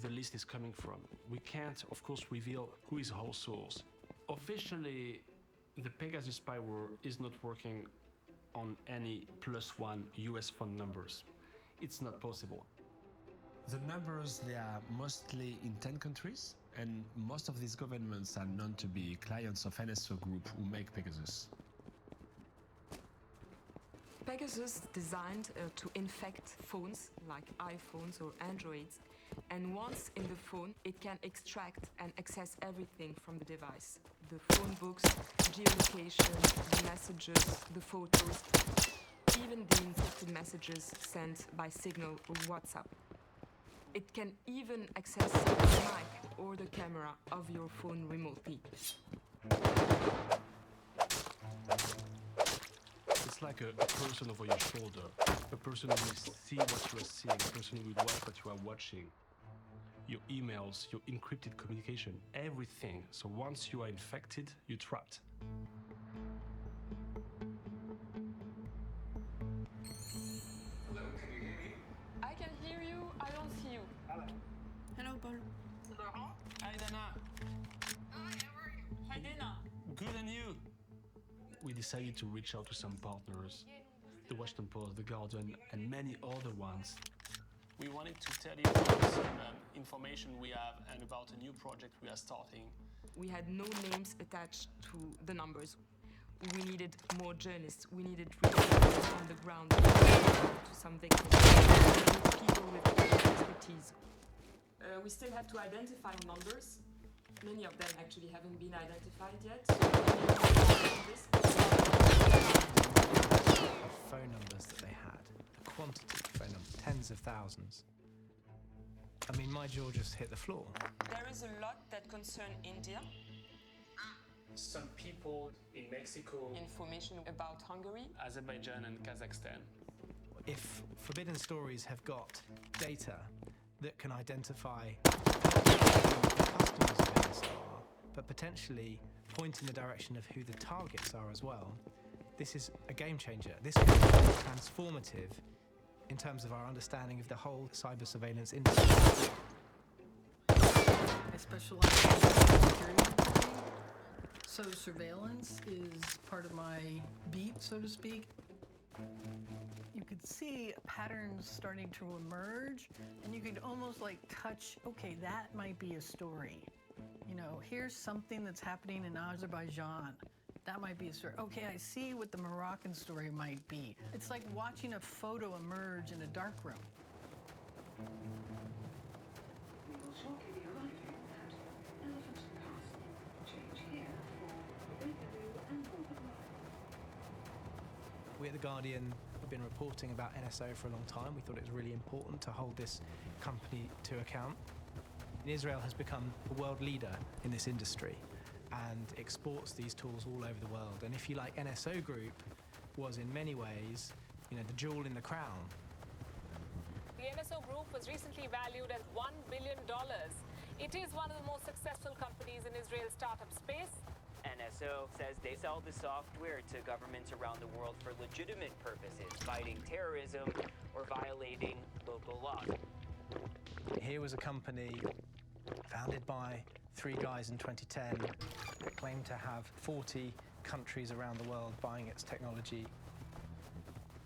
the list is coming from. We can't, of course, reveal who is our source. Officially, the Pegasus spyware is not working on any +1 US phone numbers. It's not possible.
The numbers, they are mostly in 10 countries, and most of these governments are known to be clients of NSO Group who make Pegasus.
Pegasus designed to infect phones like iPhones or Androids, and once in the phone it can extract and access everything from the device. The phone books, geolocation, the messages, the photos, even the encrypted messages sent by Signal or WhatsApp. It can even access the mic or the camera of your phone remotely.
It's like a person over your shoulder, a person who will see what you are seeing, a person who will watch what you are watching. Your emails, your encrypted communication, everything. So once you are infected, you're trapped.
Hello, can you hear me?
I can hear you, I don't see you.
Hello, Paul.
Hi, Dana.
Hi, Dana.
Good, and you? We decided to reach out to some partners, the Washington Post, the Guardian, and many other ones. We wanted to tell you about some information we have and about a new project we are starting.
We had no names attached to the numbers. We needed more journalists. We needed reporters on the ground to some victims. We needed people with expertise.
We still have to identify numbers. Many of them actually haven't been identified yet.
Phone numbers that they had, the quantity of phone numbers, tens of thousands. I mean, my jaw just hit the floor.
There is a lot that concern India.
Some people in Mexico,
Information about Hungary.
Azerbaijan, and Kazakhstan.
If Forbidden Stories have got data that can identify who the customers of NSO are, but potentially point in the direction of who the targets are as well, this is a game changer. This could be transformative in terms of our understanding of the whole cyber surveillance industry.
I specialize in security. So surveillance is part of my beat, so to speak. You could see patterns starting to emerge, and you could almost like touch, okay, that might be a story. You know, here's something that's happening in Azerbaijan. That might be a story. Okay, I see what the Moroccan story might be. It's like watching a photo emerge in a dark room.
We will shortly be arriving at Elephant Castle. Change here for Waterloo and Northern Line.
We at The Guardian have been reporting about NSO for a long time. We thought it was really important to hold this company to account. Israel has become a world leader in this industry and exports these tools all over the world. And if you like, NSO Group was in many ways, you know, the jewel in the crown.
The NSO Group was recently valued at $1 billion. It is one of the most successful companies in Israel's startup space.
NSO says they sell the software to governments around the world for legitimate purposes, fighting terrorism or violating local laws.
Here was a company founded by 3 guys in 2010 that claimed to have 40 countries around the world buying its technology,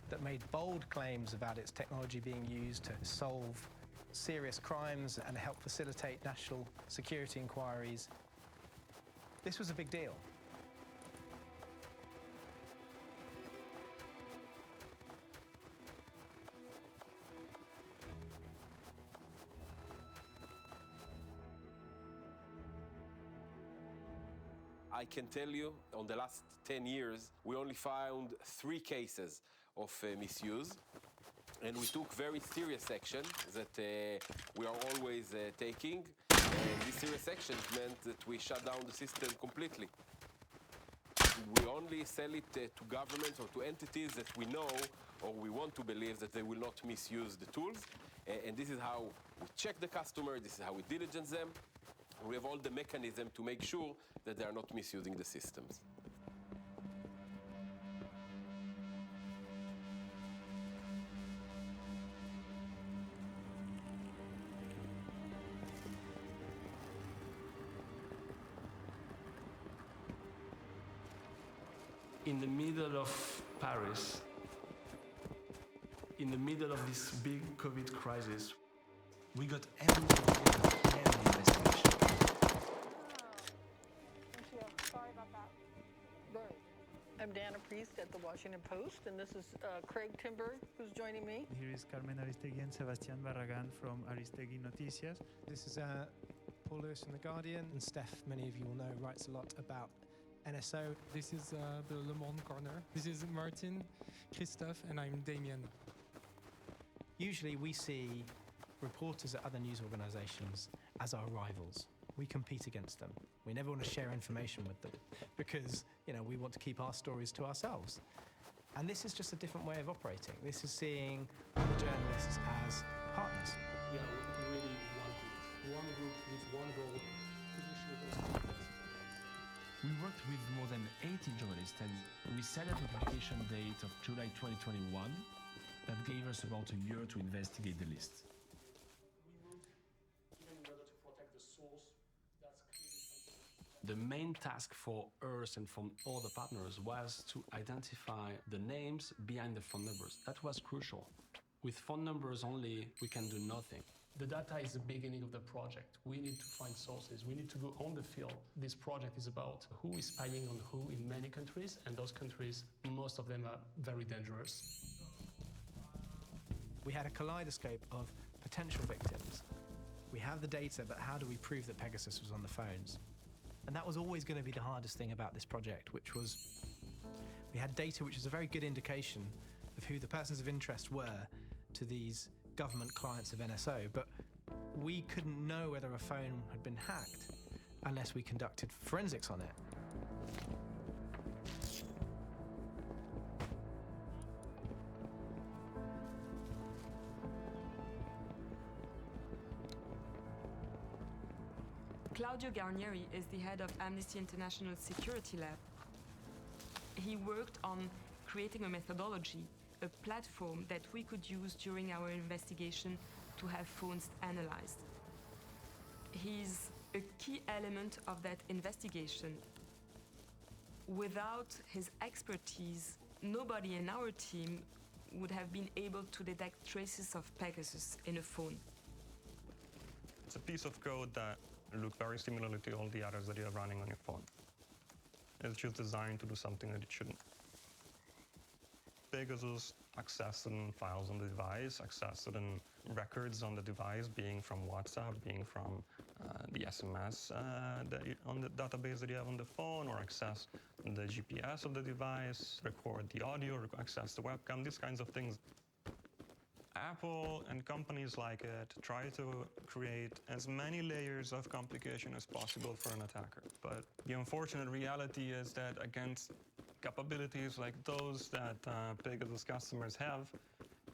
that made bold claims about its technology being used to solve serious crimes and help facilitate national security inquiries. This was a big deal.
I can tell you, on the last 10 years, we only found 3 cases of misuse. And we took very serious action that we are always taking. And these serious actions meant that we shut down the system completely. We only sell it to governments or to entities that we know or we want to believe that they will not misuse the tools. And this is how We check the customer, this is how we diligence them. We have all the mechanism to make sure that they are not misusing the systems.
In the middle of Paris, in the middle of this big COVID crisis, we got everything together, every investigation.
Sorry about that.
I'm Dana Priest at the Washington Post, and this is Craig Timber, who's joining me.
Here is Carmen Aristegui and Sebastián Barragán from Aristegui Noticias.
This is Paul Lewis from The Guardian, and Steph, many of you will know, writes a lot about NSO.
This is the Le Monde Corner. This is Martin, Christophe, and I'm Damien.
Usually we see reporters at other news organizations as our rivals. We compete against them. We never want to share information with them because, we want to keep our stories to ourselves. And this is just a different way of operating. This is seeing other journalists as partners.
We are really one group with one goal, to issue those content.
We worked with more than 80 journalists and we set up a publication date of July 2021 that gave us about a year to investigate the list.
Even in order to protect the source, that's clearly something. The main task for us and from all the partners was to identify the names behind the phone numbers. That was crucial. With phone numbers only, we can do nothing. The data is the beginning of the project. We need to find sources. We need to go on the field. This project is about who is spying on who in many countries, and those countries, most of them are very dangerous.
We had a kaleidoscope of potential victims. We have the data, but how do we prove that Pegasus was on the phones? And that was always going to be the hardest thing about this project, which was we had data which is a very good indication of who the persons of interest were to these government clients of NSO, but we couldn't know whether a phone had been hacked unless we conducted forensics on it.
Claudio Garnieri is the head of Amnesty International Security Lab. He worked on creating a methodology, a platform that we could use during our investigation to have phones analyzed. He's a key element of that investigation. Without his expertise, nobody in our team would have been able to detect traces of Pegasus in a phone.
It's a piece of code that looks very similar to all the others that you're running on your phone. It's just designed to do something that it shouldn't. Pegasus access certain files on the device, access certain records on the device, being from WhatsApp, being from the SMS on the database that you have on the phone, or access the GPS of the device, record the audio, access the webcam, these kinds of things. Apple and companies like it try to create as many layers of complication as possible for an attacker. But the unfortunate reality is that against capabilities like those that Pegasus customers have,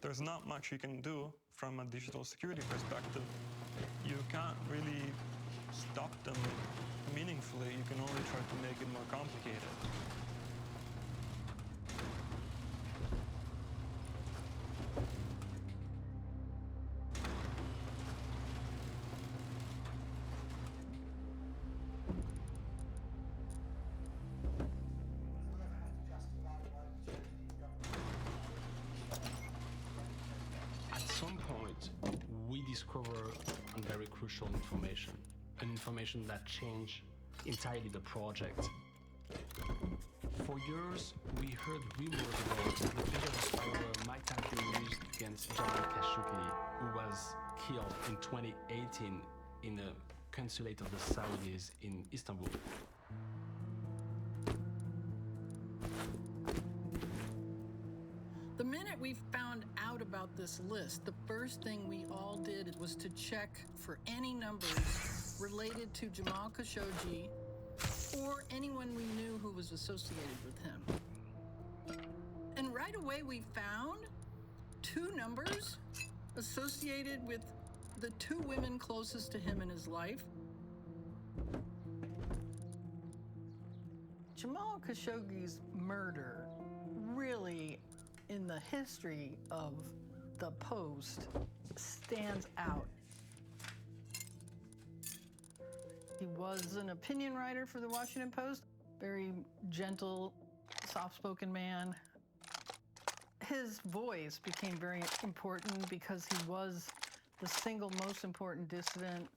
there's not much you can do from a digital security perspective. You can't really stop them meaningfully. You can only try to make it more complicated.
Discover very crucial information, an information that changed entirely the project. For years, we heard rumors about the Pegasus spyware might have been used against Jamal Khashoggi, who was killed in 2018 in a consulate of the Saudis in Istanbul.
The minute we found out about this list, the first thing we all did was to check for any numbers related to Jamal Khashoggi or anyone we knew who was associated with him. And right away we found 2 numbers associated with the two women closest to him in his life. Jamal Khashoggi's murder really, in the history of the Post, stands out. He was an opinion writer for the Washington Post, very gentle, soft-spoken man. His voice became very important because he was the single most important dissident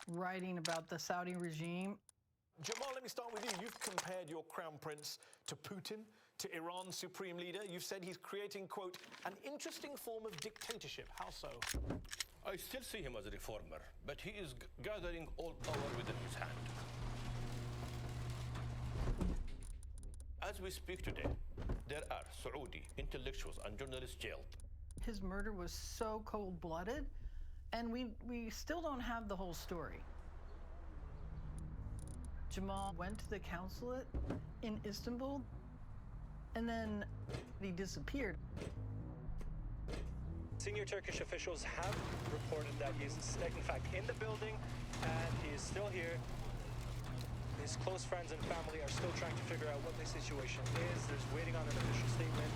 writing about the Saudi regime.
Jamal, let me start with you. You've compared your crown prince to Putin, to Iran's supreme leader. You've said he's creating, quote, an interesting form of dictatorship. How so?
I still see him as a reformer, but he is gathering all power within his hand. As we speak today, there are Saudi intellectuals and journalists jailed.
His murder was so cold-blooded, and we still don't have the whole story. Jamal went to the consulate in Istanbul, and then he disappeared.
Senior Turkish officials have reported that he is, in fact, in the building, and he is still here. His close friends and family are still trying to figure out what the situation is. There's waiting on an official statement.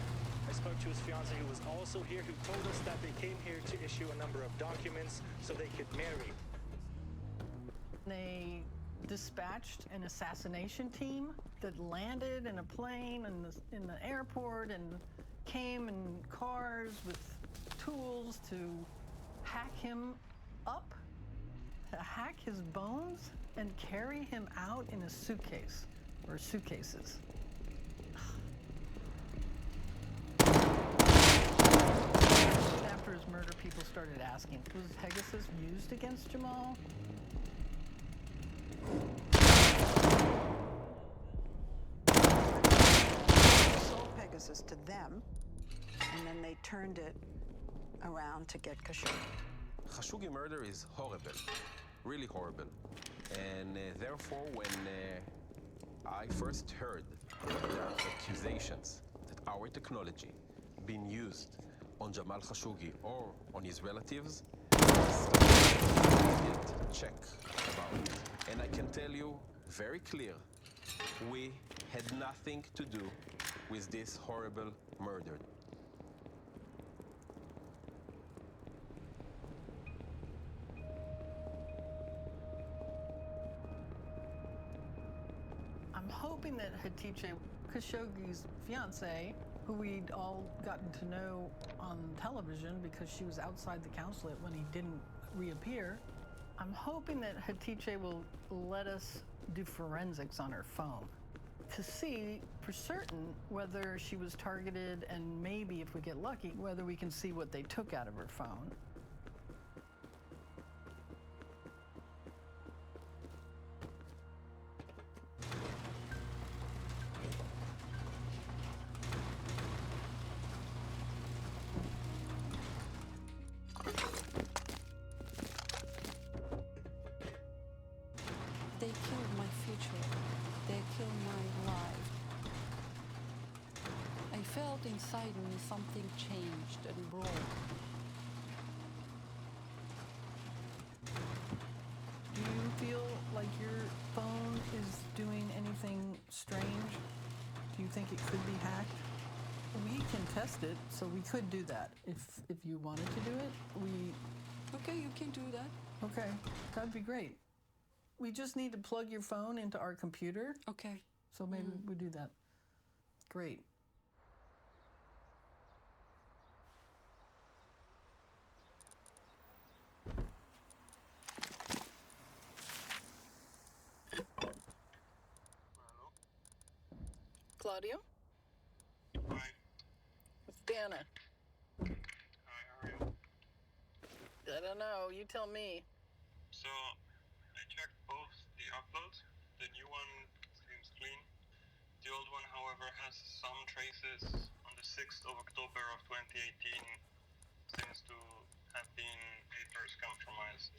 I spoke to his fiancée, who was also here, who told us that they came here to issue a number of documents so they could marry.
They dispatched an assassination team that landed in a plane in the airport and came in cars with tools to hack him up, to hack his bones, and carry him out in a suitcase, or suitcases. After his murder, people started asking, was Pegasus used against Jamal?
Sold Pegasus to them, and then they turned it around to get Khashoggi.
Khashoggi murder is horrible, really horrible. And therefore, when I first heard there are accusations that our technology being used on Jamal Khashoggi or on his relatives, I started to check about it. And I can tell you very clear, we had nothing to do with this horrible murder.
I'm hoping that Hatice, Khashoggi's fiancée, who we'd all gotten to know on television because she was outside the consulate when he didn't reappear, I'm hoping that Hatice will let us do forensics on her phone to see for certain whether she was targeted, and maybe, if we get lucky, whether we can see what they took out of her phone.
They killed my future. They killed my life. I felt inside me something changed and broke.
Do you feel like your phone is doing anything strange? Do you think it could be hacked? We can test it, so we could do that. If you wanted to do it,
Okay, you can do that.
Okay, that'd be great. We just need to plug your phone into our computer.
Okay.
So maybe we do that. Great. Claudio?
Hi.
It's Dana.
Hi, how are you?
I don't know. You tell me.
So, I checked both the uploads. The new one seems clean. The old one, however, has some traces on the 6th of October of 2018. Seems to have been papers compromised,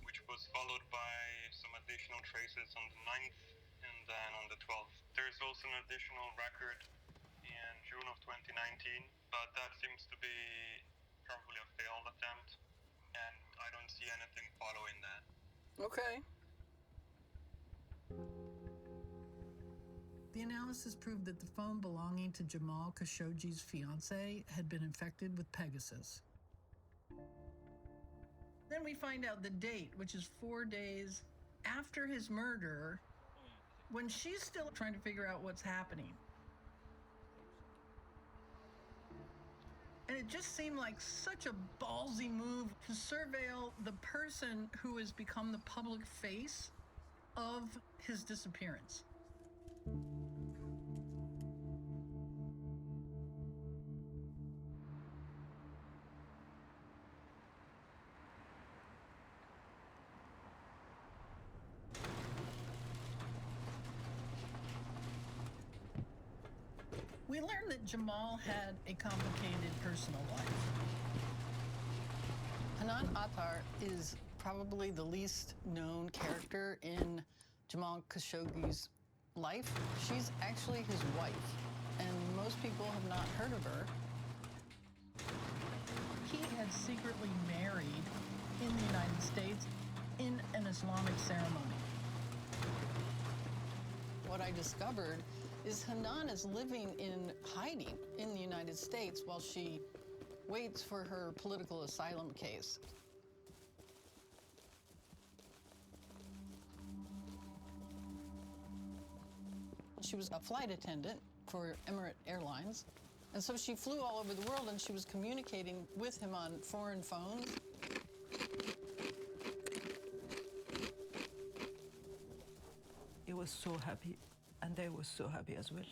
which was followed by some additional traces on the 9th and then on the 12th. There's also an additional record in June of 2019, but that seems to be probably a failed attempt, and I don't can't see anything following that.
Okay. The analysis proved that the phone belonging to Jamal Khashoggi's fiancée had been infected with Pegasus. Then we find out the date, which is 4 days after his murder, when she's still trying to figure out what's happening. And it just seemed like such a ballsy move to surveil the person who has become the public face of his disappearance. We learned that Jamal had a complicated personal life. Hanan Attar is probably the least known character in Jamal Khashoggi's life. She's actually his wife, and most people have not heard of her. He had secretly married in the United States in an Islamic ceremony. What I discovered is Hanan is living in hiding in the United States while she waits for her political asylum case. She was a flight attendant for Emirates Airlines, and so she flew all over the world, and she was communicating with him on foreign phones.
He was so happy, and I was so happy as well.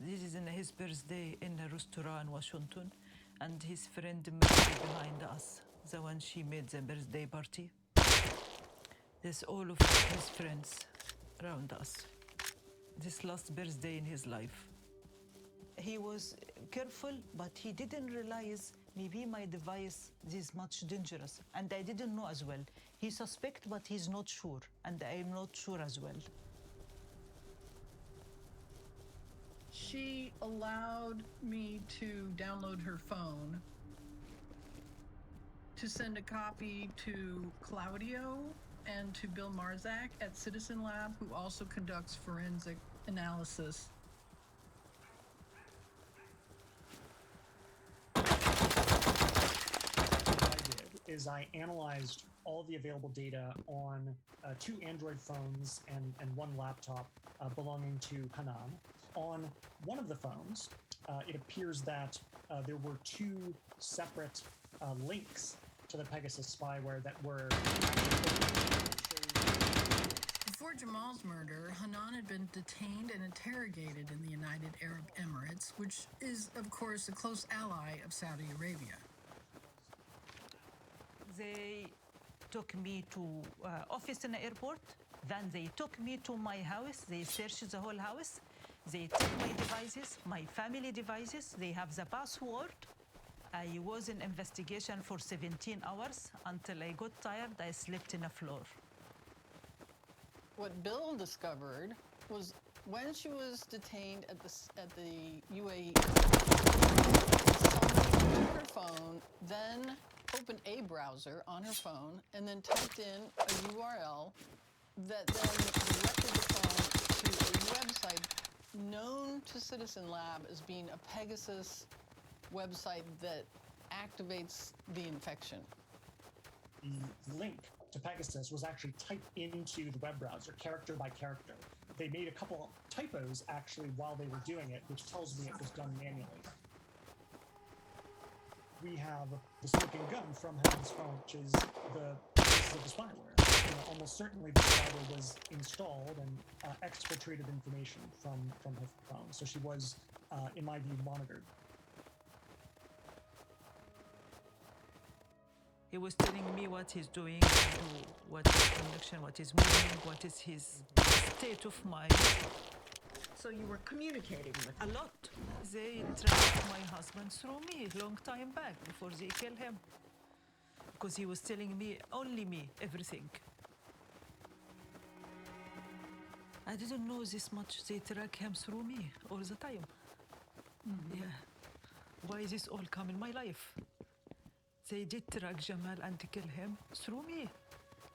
This is his birthday in a restaurant in Washington, and his friend Mary behind us, the one she made the birthday party. There's all of his friends around us. This last birthday in his life. He was careful, but he didn't realize maybe my device is much dangerous, and I didn't know as well. He suspect, but he's not sure, and I'm not sure as well.
She allowed me to download her phone to send a copy to Claudio and to Bill Marzak at Citizen Lab, who also conducts forensic analysis.
Is I analyzed all the available data on 2 Android phones and 1 laptop belonging to Hanan. On one of the phones, it appears that there were 2 separate links to the Pegasus spyware that were...
Before Jamal's murder, Hanan had been detained and interrogated in the United Arab Emirates, which is, of course, a close ally of Saudi Arabia.
They took me to office in the airport. Then they took me to my house. They searched the whole house. They took my devices, my family devices. They have the password. I was in investigation for 17 hours. Until I got tired, I slept in the floor.
What Bill discovered was when she was detained at the UAE, somebody took her phone, then opened a browser on her phone, and then typed in a URL that then directed the phone to a website known to Citizen Lab as being a Pegasus website that activates the infection.
The link to Pegasus was actually typed into the web browser, character by character. They made a couple typos, actually, while they were doing it, which tells me it was done manually. We have the smoking gun from Hanan's phone, which is the basis of the spyware. Almost certainly the spyware was installed and exfiltrated information from her phone. So she was, in my view, monitored.
He was telling me what he's doing, what is connection, what is moving, what is his state of mind.
So you were communicating with
him? A lot. They tracked my husband through me a long time back before they killed him. Because he was telling me, only me, everything. I didn't know this much. They track him through me all the time. Mm-hmm. Yeah. Why this all come in my life? They did track Jamal and kill him through me.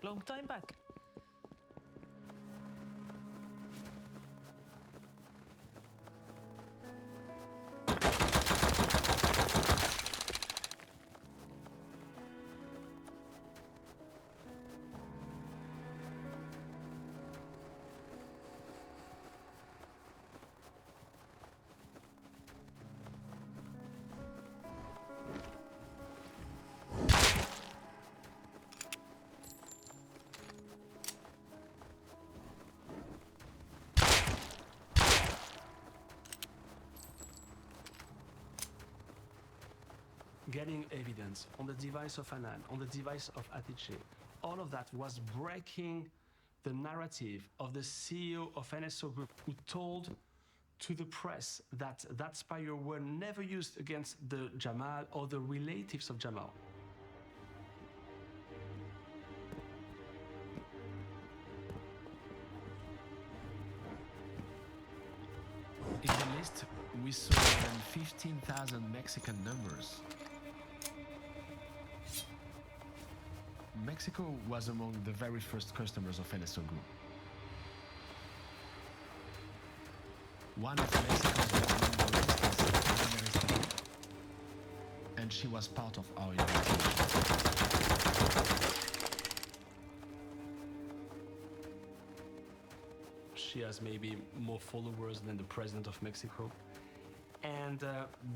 Long time back.
Getting evidence on the device of Anan, on the device of Atiche, all of that was breaking the narrative of the CEO of NSO Group, who told to the press that that spyware were never used against the Jamal or the relatives of Jamal.
In the list, we saw more than 15,000 Mexican numbers. Mexico was among the very first customers of NSO Group. One of Mexico's members is and she was part of our investigation.
She has maybe more followers than the president of Mexico. And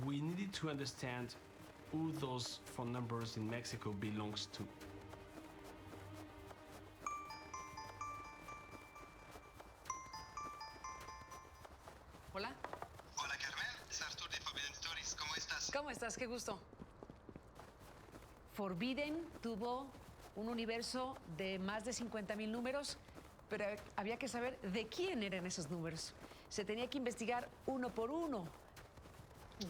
we needed to understand who those phone numbers in Mexico belongs to.
Hola.
Hola Carmen, es Artur de Forbidden Stories. ¿Cómo estás?
¿Cómo estás? Qué gusto. Forbidden tuvo un universo de más de 50,000 números, pero había que saber de quién eran esos números. Se tenía que investigar uno por uno.
Y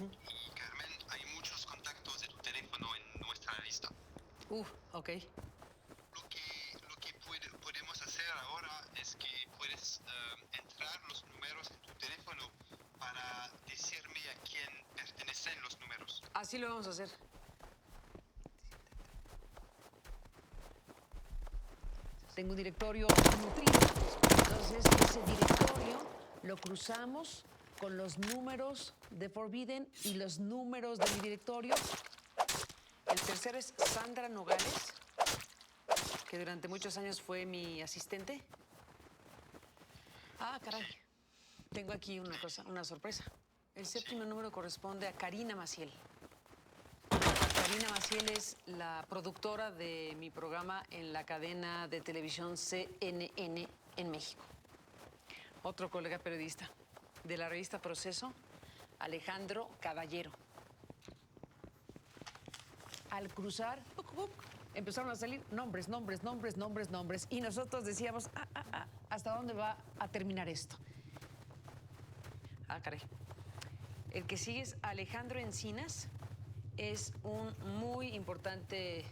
Carmen, hay muchos contactos de tu teléfono en nuestra lista.
Ok.
Lo que podemos hacer ahora es que puedes entrar los números en tu teléfono para decirme a quién pertenecen los números.
Así lo vamos a hacer. Tengo un directorio nutrido. Entonces, ese directorio lo cruzamos con los números de Forbidden y los números de mi directorio. El tercero es Sandra Nogales, que durante muchos años fue mi asistente. Ah, caray. Tengo aquí una sorpresa. El séptimo número corresponde a Karina Maciel. Karina Maciel es la productora de mi programa en la cadena de televisión CNN en México. Otro colega periodista de la revista Proceso, Alejandro Caballero. Al cruzar, empezaron a salir nombres. Y nosotros decíamos, ¿hasta dónde va a terminar esto? Ah, caray. El que sigue es Alejandro Encinas. Es un muy importante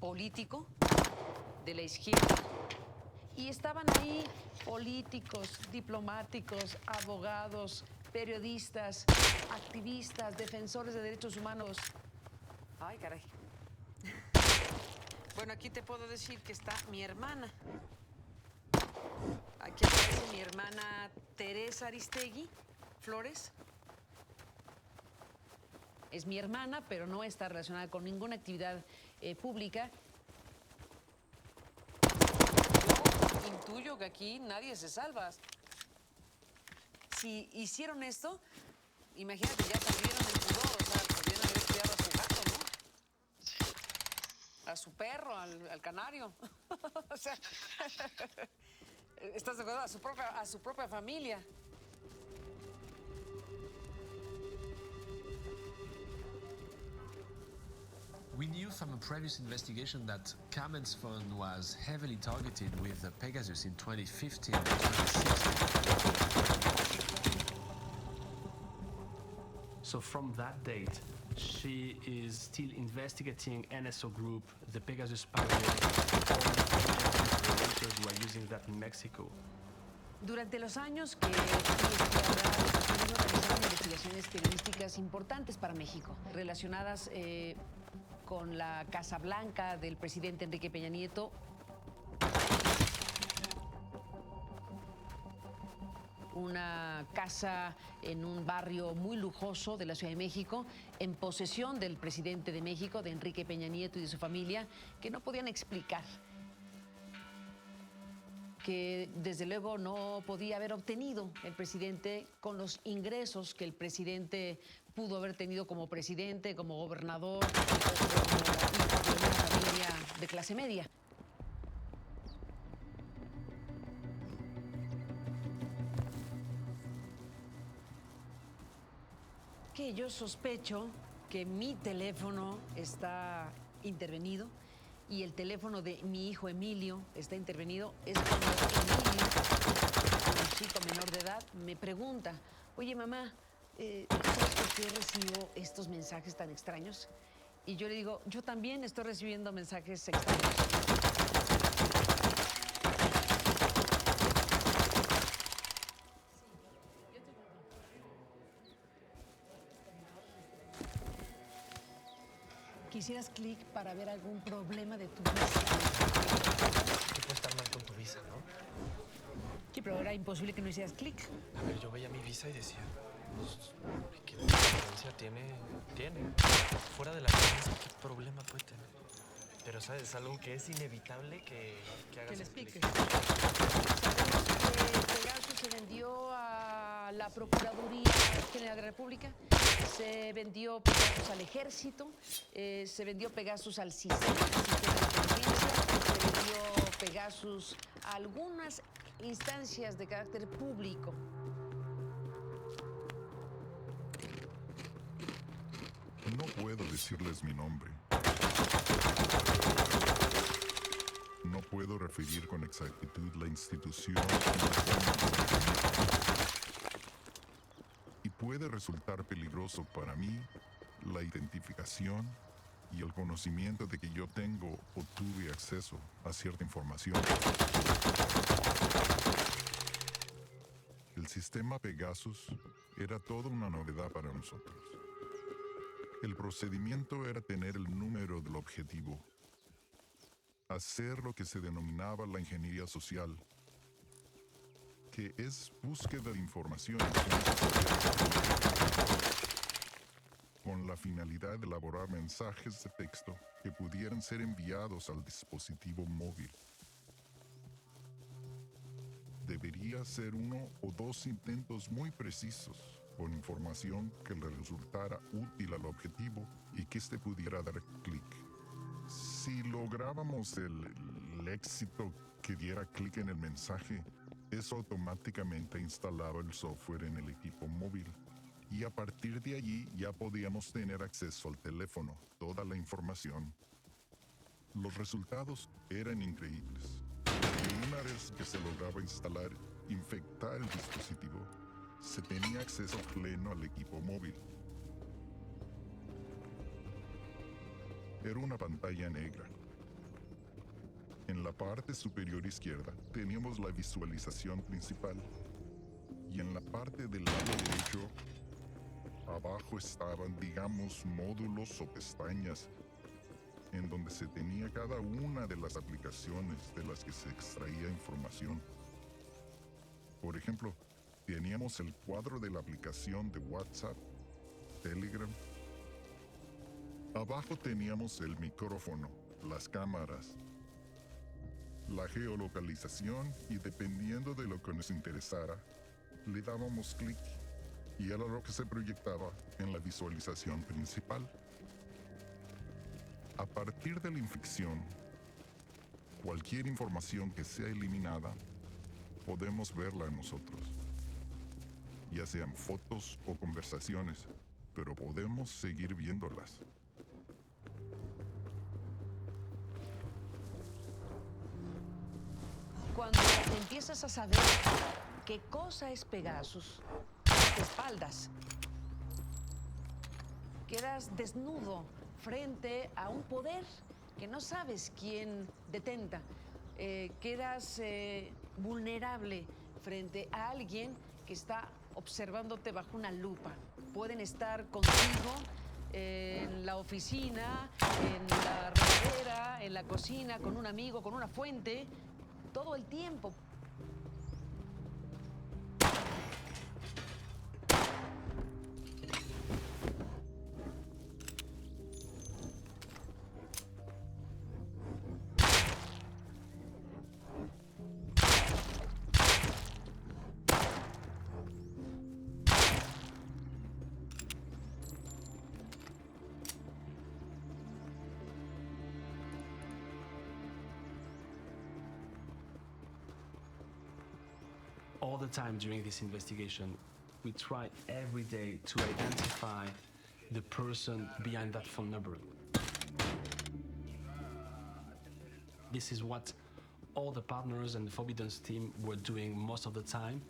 político de la izquierda. Y estaban ahí políticos, diplomáticos, abogados, periodistas, activistas, defensores de derechos humanos. Ay, caray. Bueno, aquí te puedo decir que está mi hermana. Aquí aparece mi hermana Teresa Aristegui Flores. Es mi hermana, pero no está relacionada con ninguna actividad pública. Yo intuyo que aquí nadie se salva. Si hicieron esto, imagínate, ya saldieron el pudor, o sea, podrían haber estudiado a su gato, ¿no? A su perro, al canario. O sea, ¿estás de acuerdo? A su propia familia.
We knew from a previous investigation that Carmen's phone was heavily targeted with the Pegasus in 2015 and 2016.
So from that date, she is still investigating NSO Group, the Pegasus spyware, all the operators who are using that in Mexico.
Durante los años que fui espiada, estuvimos realizando investigaciones periodísticas importantes para México, relacionadas con la Casa Blanca del presidente Enrique Peña Nieto. Una casa en un barrio muy lujoso de la Ciudad de México, en posesión del presidente de México, de Enrique Peña Nieto y de su familia, que no podían explicar, que desde luego no podía haber obtenido el presidente con los ingresos que el presidente pudo haber tenido como presidente, como gobernador, o como hijo de una familia de clase media. Que yo sospecho que mi teléfono está intervenido y el teléfono de mi hijo Emilio está intervenido. Es cuando Emilio, un chico menor de edad, me pregunta: oye, mamá, ¿sabes por qué recibo estos mensajes tan extraños? Y yo le digo: yo también estoy recibiendo mensajes extraños. ¿Quisieras clic para ver algún problema de tu visa?
¿Qué puede estar mal con tu visa, no?
Sí, pero era imposible que no hicieras clic.
A ver, yo veía mi visa y decía, pues, ¿qué diferencia tiene? Fuera de la visa, ¿qué problema puede tener? Pero, ¿sabes? Es algo que es inevitable que hagas.
Que le
el clic.
explique. Sabemos que Pegasus se vendió a la Procuraduría General de la República, se vendió Pegasus al Ejército, se vendió Pegasus al sistema de inteligencia, se vendió Pegasus a algunas instancias de carácter público.
No puedo decirles mi nombre. No puedo referir con exactitud la institución. Y puede resultar peligroso para mí la identificación y el conocimiento de que yo tengo o tuve acceso a cierta información. El sistema Pegasus era toda una novedad para nosotros. El procedimiento era tener el número del objetivo, hacer lo que se denominaba la ingeniería social, que es búsqueda de información con la finalidad de elaborar mensajes de texto que pudieran ser enviados al dispositivo móvil. Debería ser 1 o 2 intentos muy precisos, con información que le resultara útil al objetivo y que éste pudiera dar clic. Si lográbamos el éxito que diera clic en el mensaje, eso automáticamente instalaba el software en el equipo móvil. Y a partir de allí ya podíamos tener acceso al teléfono, toda la información. Los resultados eran increíbles. Y una vez que se lograba instalar, infectar el dispositivo, se tenía acceso pleno al equipo móvil. Era una pantalla negra. En la parte superior izquierda teníamos la visualización principal y en la parte del lado derecho, abajo estaban, digamos, módulos o pestañas en donde se tenía cada una de las aplicaciones de las que se extraía información. Por ejemplo, teníamos el cuadro de la aplicación de WhatsApp, Telegram. Abajo teníamos el micrófono, las cámaras, la geolocalización y dependiendo de lo que nos interesara, le dábamos clic y era lo que se proyectaba en la visualización principal. A partir de la infección, cualquier información que sea eliminada, podemos verla nosotros. Ya sean fotos o conversaciones, pero podemos seguir viéndolas.
Cuando empiezas a saber qué cosa es Pegasus, te espaldas. Quedas desnudo frente a un poder que no sabes quién detenta. Quedas vulnerable frente a alguien que está observándote bajo una lupa. Pueden estar contigo en la oficina, en la regadera, en la cocina, con un amigo, con una fuente, todo el tiempo.
All the time during this investigation, we try every day to identify the person behind that phone number. This is what all the partners and the Forbidden's team were doing most of the time.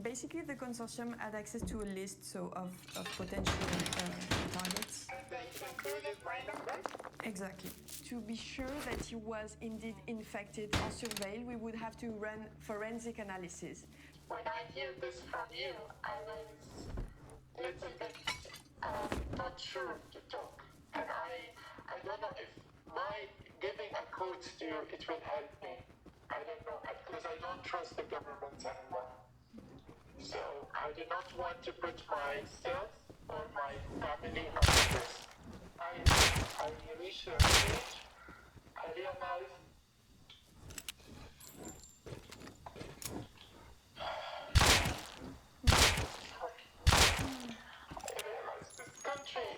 Basically, the consortium had access to a list of potential targets. Exactly. To be sure that he was indeed infected or surveilled, we would have to run forensic analysis.
When I hear this from you, I was a little bit not sure to talk. And I don't know if my giving a code to you, it will help me. I don't know, because I don't trust the government anymore. So I do not want to put myself or my family at risk. I reach a stage, I realize this country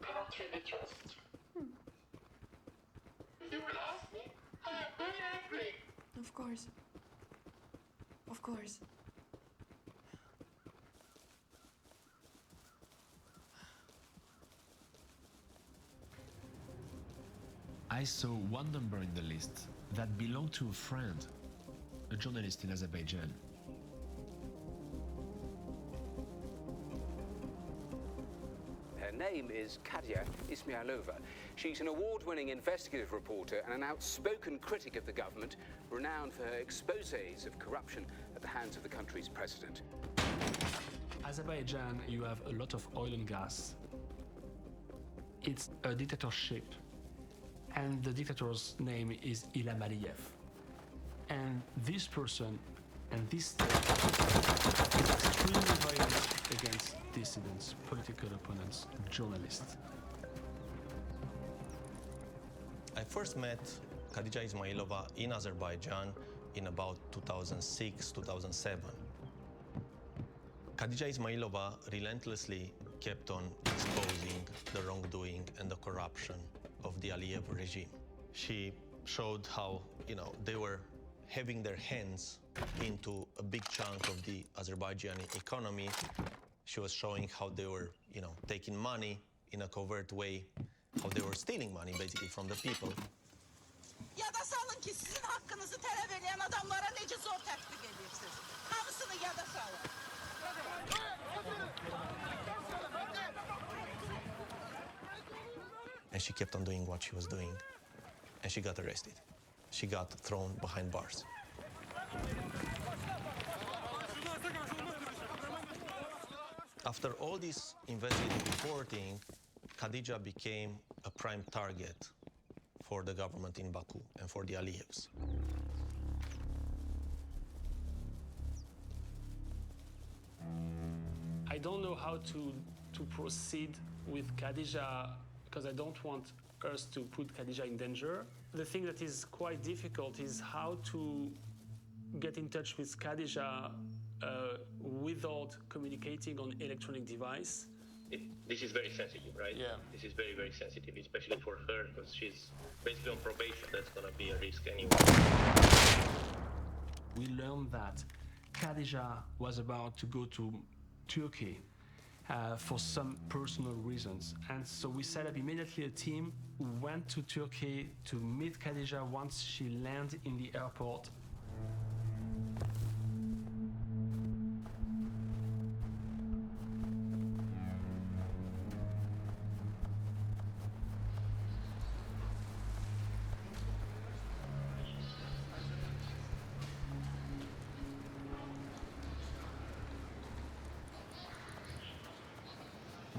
cannot really trust. You will ask me, I am very angry.
Of course. Of course.
I saw one number in the list that belonged to a friend, a journalist in Azerbaijan.
Her name is Kadia Ismailova. She's an award-winning investigative reporter and an outspoken critic of the government, renowned for her exposés of corruption at the hands of the country's president.
Azerbaijan, you have a lot of oil and gas. It's a dictatorship, and the dictator's name is Ilham Aliyev. And this person and this state is extremely violent against dissidents, political opponents, journalists.
I first met Khadija Ismailova in Azerbaijan in about 2006, 2007. Khadija Ismailova relentlessly kept on exposing the wrongdoing and the corruption of the Aliyev regime. She showed how, they were having their hands into a big chunk of the Azerbaijani economy. She was showing how they were, taking money in a covert way, how they were stealing money basically from the people.
Yada salın ki sizin hakkınızı talep eden adamlara nece zor tatbik edirsiniz. Hamısını yada salın.
And she kept on doing what she was doing, and she got arrested. She got thrown behind bars. After all this investigative reporting, Khadija became a prime target for the government in Baku and for the Aliyevs.
I don't know how to proceed with Khadija because I don't want us to put Khadija in danger. The thing that is quite difficult is how to get in touch with Khadija without communicating on electronic device.
This is very sensitive, right?
Yeah.
This is very, very sensitive, especially for her, because she's basically on probation. That's going to be a risk anyway.
We learned that Khadija was about to go to Turkey for some personal reasons. And so we set up immediately a team who went to Turkey to meet Khadija once she landed in the airport.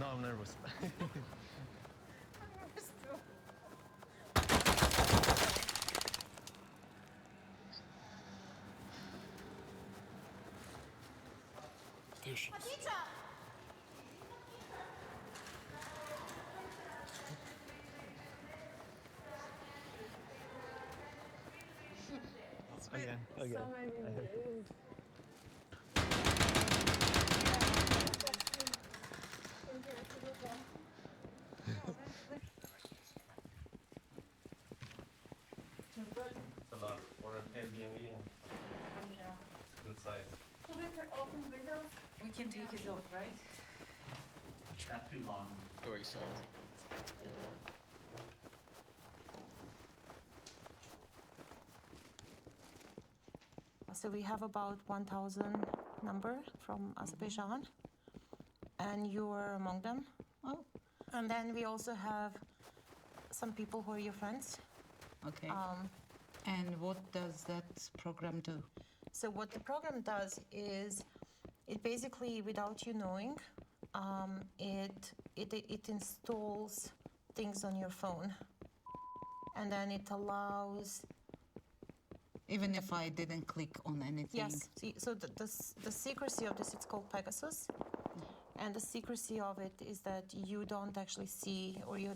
I'm nervous.
There she is.
Again. It's a lot for an Airbnb. Good size.
We can take it off, right?
Not too long.
Very soft.
So we have about 1,000 number from Azerbaijan, and you are among them.
Oh.
And then we also have some people who are your friends.
Okay. And what does that program do?
So what the program does is, it basically, without you knowing, it installs things on your phone, and then it allows.
Even if I didn't click on anything?
Yes. So the secrecy of this, it's called Pegasus. And the secrecy of it is that you don't actually see, or you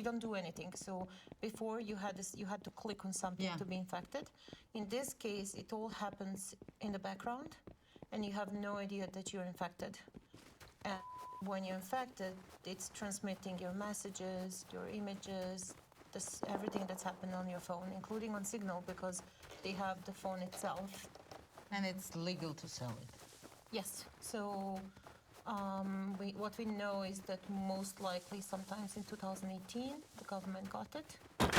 don't do anything. So before you had to click on something to be infected. In this case, it all happens in the background, and you have no idea that you're infected. And when you're infected, it's transmitting your messages, your images, everything that's happened on your phone, including on Signal, because they have the phone itself.
And it's legal to sell it?
Yes. So what we know is that most likely sometimes in 2018, the government got it. And we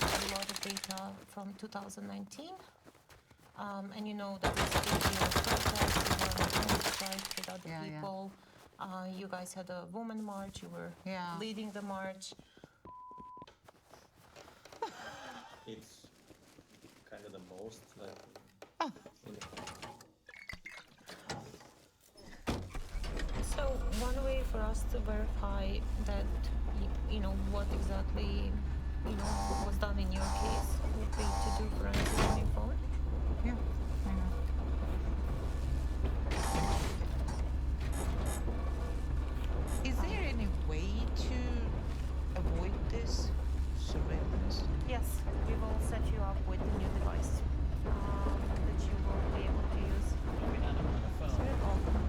have a lot of data from 2019. And you know that it's a big deal of protest, we were on the strike with other people. You guys had a woman march, you were leading the march.
It's kind of the most.
So one way for us to verify that, you know, what exactly, you know, was done in your case would be to do forensics on your phone.
Yeah, I know. Is there any way to avoid this surveillance?
Yes, we will set you up with a new device that you will be able to use. So you're welcome.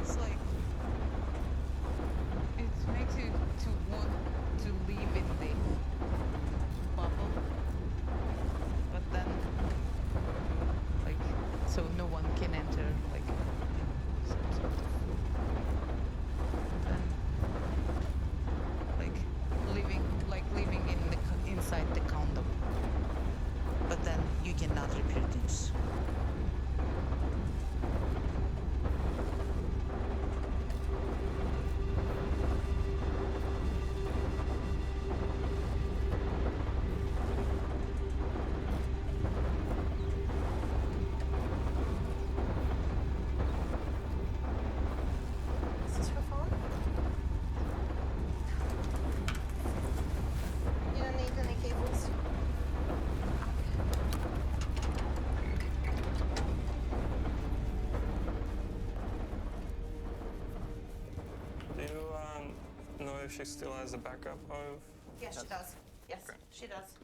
It's like, it makes you to want to live in the bubble, but then, like, so no one can enter, like, some sort of, then, like living in the inside the condom, but then you cannot reproduce.
Is this your phone? You don't need any cables.
Do you know if she still has a backup of?
Yes, she does. Yes, she does.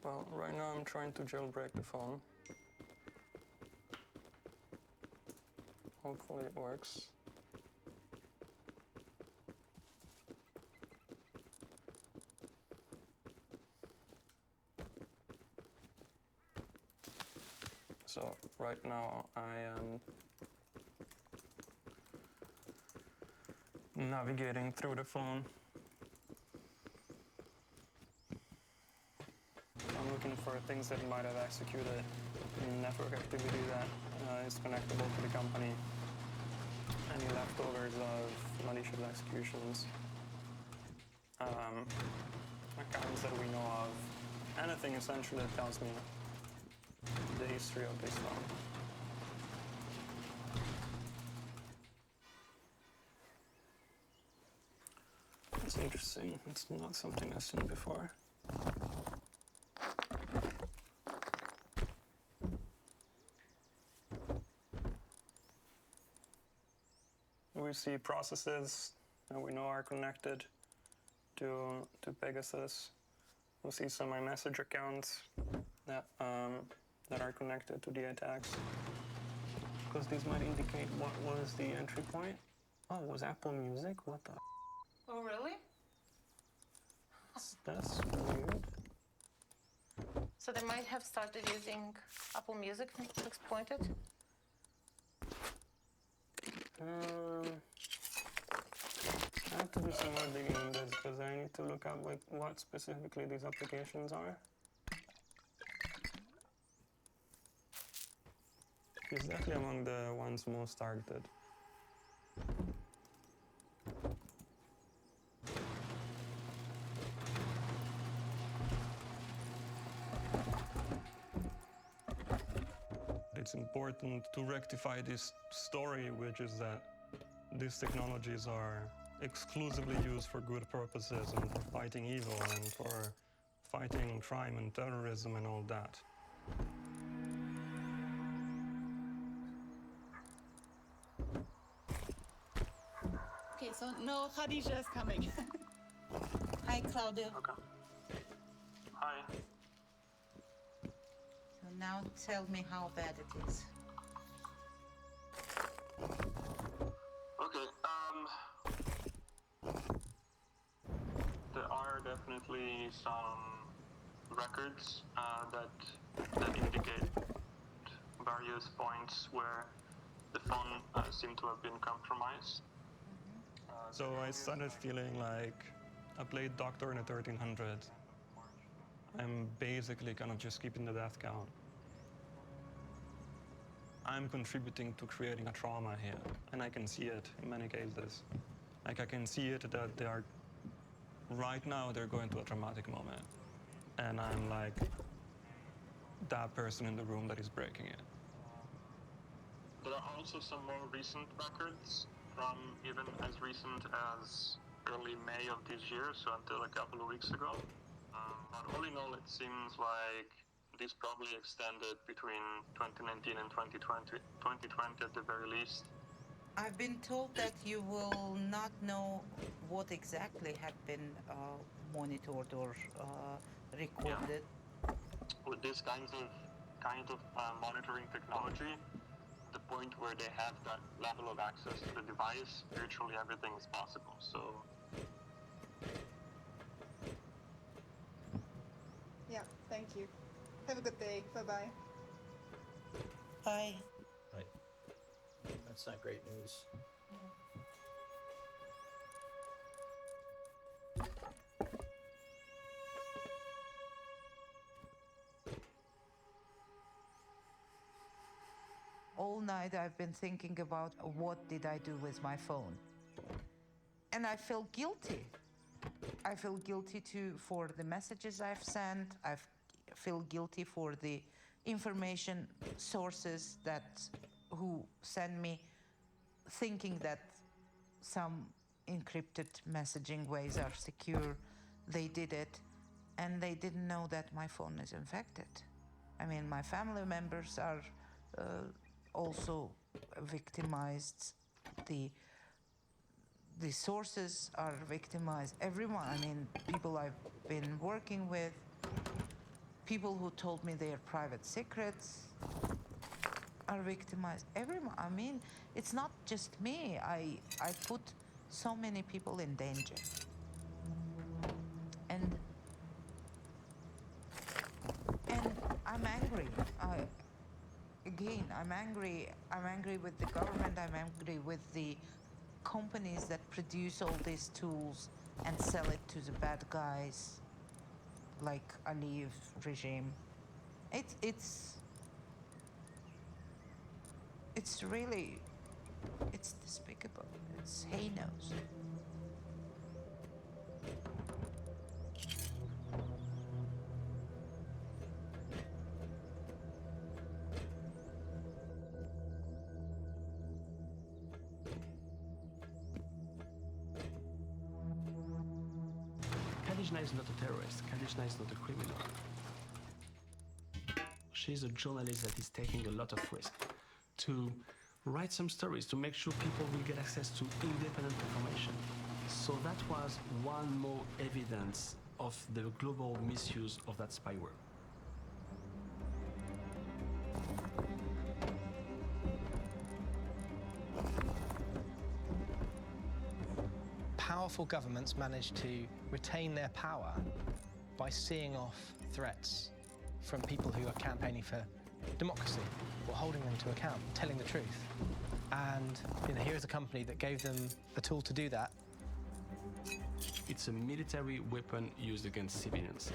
Well, right now I'm trying to jailbreak the phone. Hopefully it works. So right now I am navigating through the phone. I'm looking for things that might have executed network activity that is connectable to the company. Any leftovers of malicious executions, accounts that we know of, anything essentially that tells me the history of this phone. It's interesting. It's not something I've seen before. We see processes that we know are connected to Pegasus. We see some iMessage accounts that are connected to the attacks. Because these might indicate what was the entry point. Oh, it was Apple Music? What the?
Oh, really?
That's weird.
So they might have started using Apple Music to exploit it?
I have to do some more digging on this because I need to look up like what specifically these applications are. It's definitely among the ones most targeted. It's important to rectify this story, which is that these technologies are exclusively used for good purposes and for fighting evil and for fighting crime and terrorism and all that.
Okay, so no, Khadija is coming.
Hi, Claudio.
Okay. Hi.
So now tell me how bad it is.
Okay, there are definitely some records that indicate various points where the phone seemed to have been compromised. So I started feeling like I played Doctor in the 1300. I'm basically kind of just keeping the death count. I'm contributing to creating a trauma here, and I can see it in many cases. Like I can see it that they are, right now they're going through a traumatic moment. And I'm like that person in the room that is breaking it. There are also some more recent records from even as recent as early May of this year, so until a couple of weeks ago. But all in all, it seems like this probably extended between 2019 and 2020 at the very least.
I've been told that you will not know what exactly had been monitored or recorded.
Yeah. With this kind of monitoring technology, the point where they have that level of access to the device, virtually everything is possible. So.
Yeah, thank you. Have a good day. Bye-bye.
Bye.
Right. That's not great news.
All night I've been thinking about what did I do with my phone. And I feel guilty. I feel guilty for the messages I've sent. I feel guilty for the information sources who send me thinking that some encrypted messaging ways are secure. They did it, and they didn't know that my phone is infected. I mean, my family members are also victimized. The sources are victimized. Everyone, I mean, people I've been working with, people who told me their private secrets are victimized. Everyone, I mean, it's not just me. I put so many people in danger. And I'm angry. I'm angry. I'm angry with the government. I'm angry with the companies that produce all these tools and sell it to the bad guys, like Aliyev regime. It's It's really, it's despicable. It's heinous.
Kadijna is not a terrorist. Kadijna is not a criminal. She's a journalist that is taking a lot of risk to write some stories to make sure people will get access to independent information. So that was one more evidence of the global misuse of that spyware.
Powerful governments manage to retain their power by seeing off threats from people who are campaigning for democracy or holding them to account, telling the truth. And here's a company that gave them the tool to do that.
It's a military weapon used against civilians.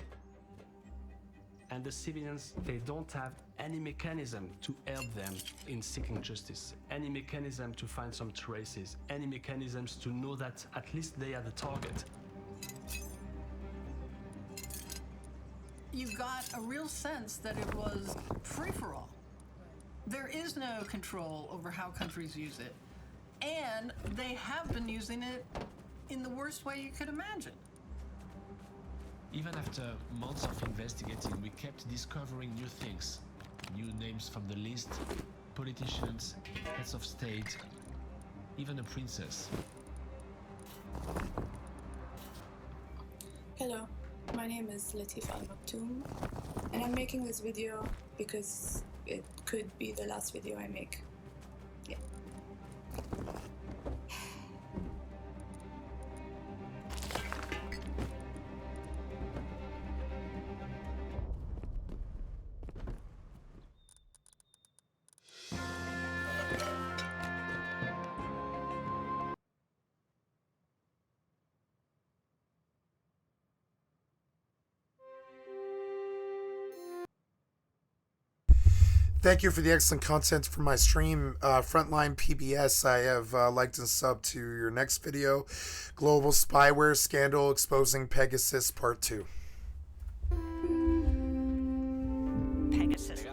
And the civilians, they don't have any mechanism to help them in seeking justice, any mechanism to find some traces, any mechanisms to know that at least they are the target.
You got a real sense that it was free-for-all. There is no control over how countries use it, and they have been using it in the worst way you could imagine.
Even after months of investigating, we kept discovering new things. New names from the list, politicians, heads of state, even a princess.
Hello, my name is Latifa Al Maktoum, and I'm making this video because it could be the last video I make. Yeah.
Thank you for the excellent content for my stream. Frontline PBS, I have liked and subbed to your next video. Global Spyware Scandal Exposing Pegasus Part 2.
Pegasus.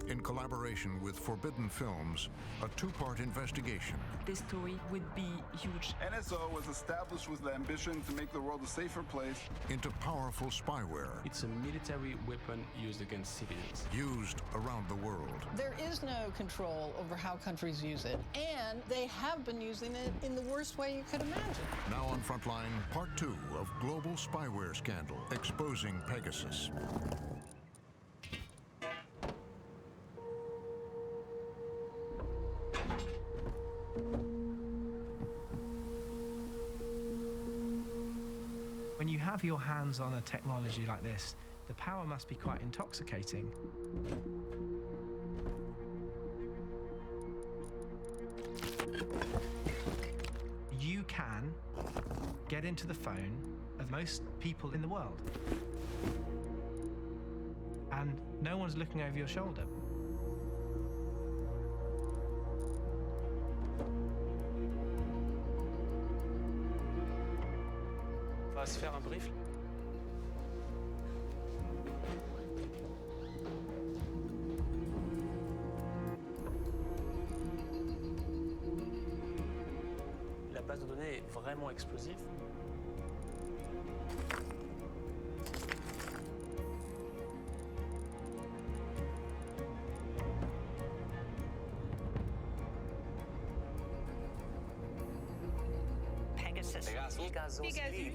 In collaboration with Forbidden Films, a two-part investigation.
This story would be huge.
NSO was established with the ambition to make the world a safer place.
Into powerful spyware.
It's a military weapon used against civilians.
Used around the world.
There is no control over how countries use it, and they have been using it in the worst way you could imagine.
Now on Frontline, Part 2 of Global Spyware Scandal, Exposing Pegasus.
When you have your hands on a technology like this, the power must be quite intoxicating. You can get into the phone of most people in the world, and no one's looking over your shoulder.
On va se faire un brief. La base de données est vraiment explosive.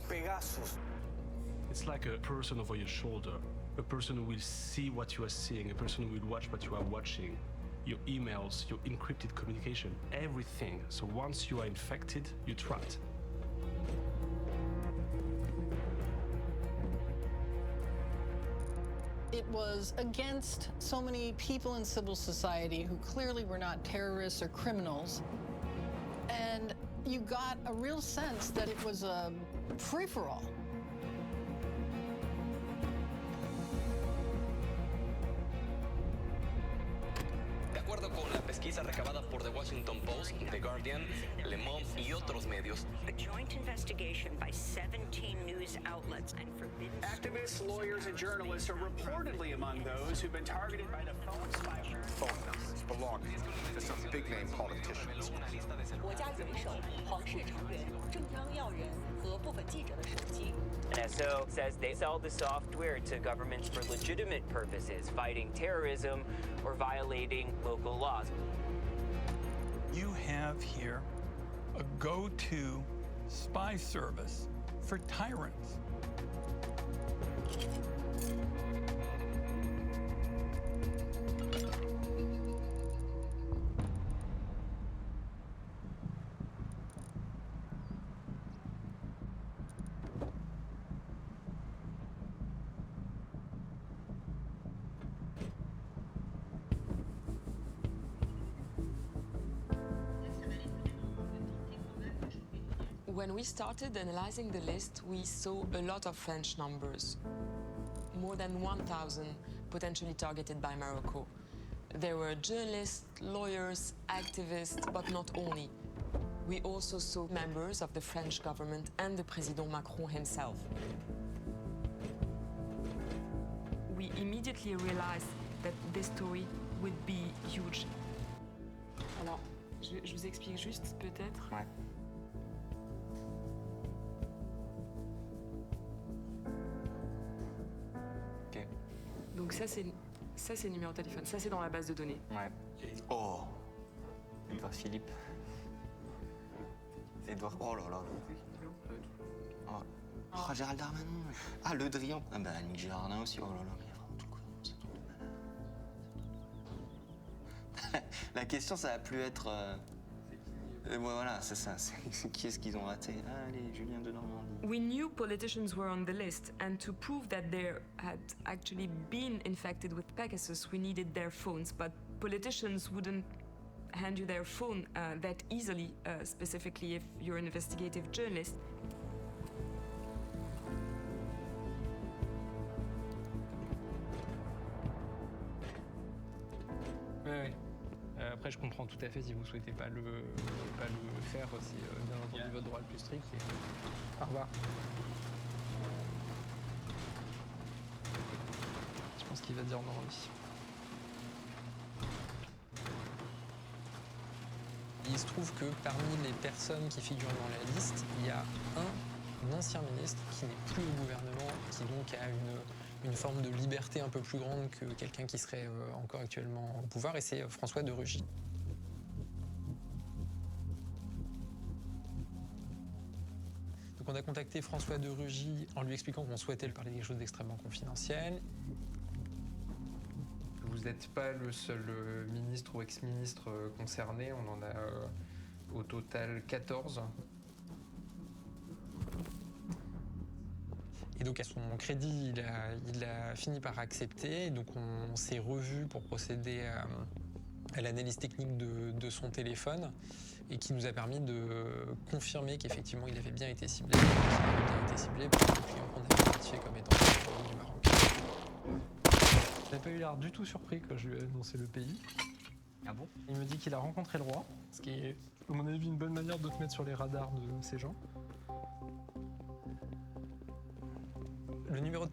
Pegasus.
It's like a person over your shoulder, a person who will see what you are seeing, a person who will watch what you are watching, your emails, your encrypted communication, everything. So once you are infected, you're trapped.
It was against so many people in civil society who clearly were not terrorists or criminals. And you got a real sense that it was a free-for-all.
De acuerdo con la pesquisa
evidencia recabada por The Washington Post, The Guardian, Le Monde y otros medios.
A joint investigation by 17 news outlets and forbidden...
Activists, lawyers, and journalists are reportedly among those who've been targeted by the phone spyware.
Phone numbers belonging to some big-name politicians.
国家元首、皇室成员、政商要人和部分记者的手机。
NSO says they sell the software to governments for legitimate purposes, fighting terrorism or violating local laws.
You have here a go-to spy service for tyrants.
When we started analyzing the list, we saw a lot of French numbers. More than 1,000 potentially targeted by Morocco. There were journalists, lawyers, activists, but not only. We also saw members of the French government and the President Macron himself.
We immediately realized that this story would be huge.
Alors, je vous explique juste peut-être.
Ouais.
Donc ça c'est le numéro de téléphone, ça c'est dans la base de données.
Ouais. Oh, Edouard Philippe. Edouard. Oh là là. Oh, Gérald Darmanin. Ah, Le Drian. Ah bah Annick Girardin aussi. Oh là là, mais il y a vraiment tout le coup. La question ça va plus être. Voilà, c'est ça. C'est qui est-ce qu'ils ont raté? Ah, allez, Julien de Normandie.
We knew politicians were on the list, and to prove that they had actually been infected with Pegasus, we needed their phones. But politicians wouldn't hand you their phone that easily, specifically if you're an investigative journalist.
Oui. Après, je comprends tout à fait si vous souhaitez pas le faire, c'est bien entendu votre droit le plus strict. Au revoir. Je pense qu'il va dire non, lui. Il se trouve que parmi les personnes qui figurent dans la liste, il y a un ancien ministre qui n'est plus au gouvernement, qui donc a une forme de liberté un peu plus grande que quelqu'un qui serait encore actuellement au pouvoir, et c'est François de Rugy. Donc on a contacté François de Rugy en lui expliquant qu'on souhaitait lui parler de quelque chose d'extrêmement confidentiel. Vous n'êtes pas le seul ministre ou ex-ministre concerné, on en a au total 14. Et donc à son crédit, il a fini par accepter. Et donc on s'est revus pour procéder à l'analyse technique de son téléphone, et qui nous a permis de confirmer qu'effectivement il avait bien été ciblé. Il avait bien été ciblé par le client qu'on avait identifié comme étant du Maroc. Il n'a pas eu l'air du tout surpris quand je lui ai annoncé le pays. Ah bon? Il me dit qu'il a rencontré le roi, ce qui est, à mon avis, une bonne manière de te mettre sur les radars de ces gens.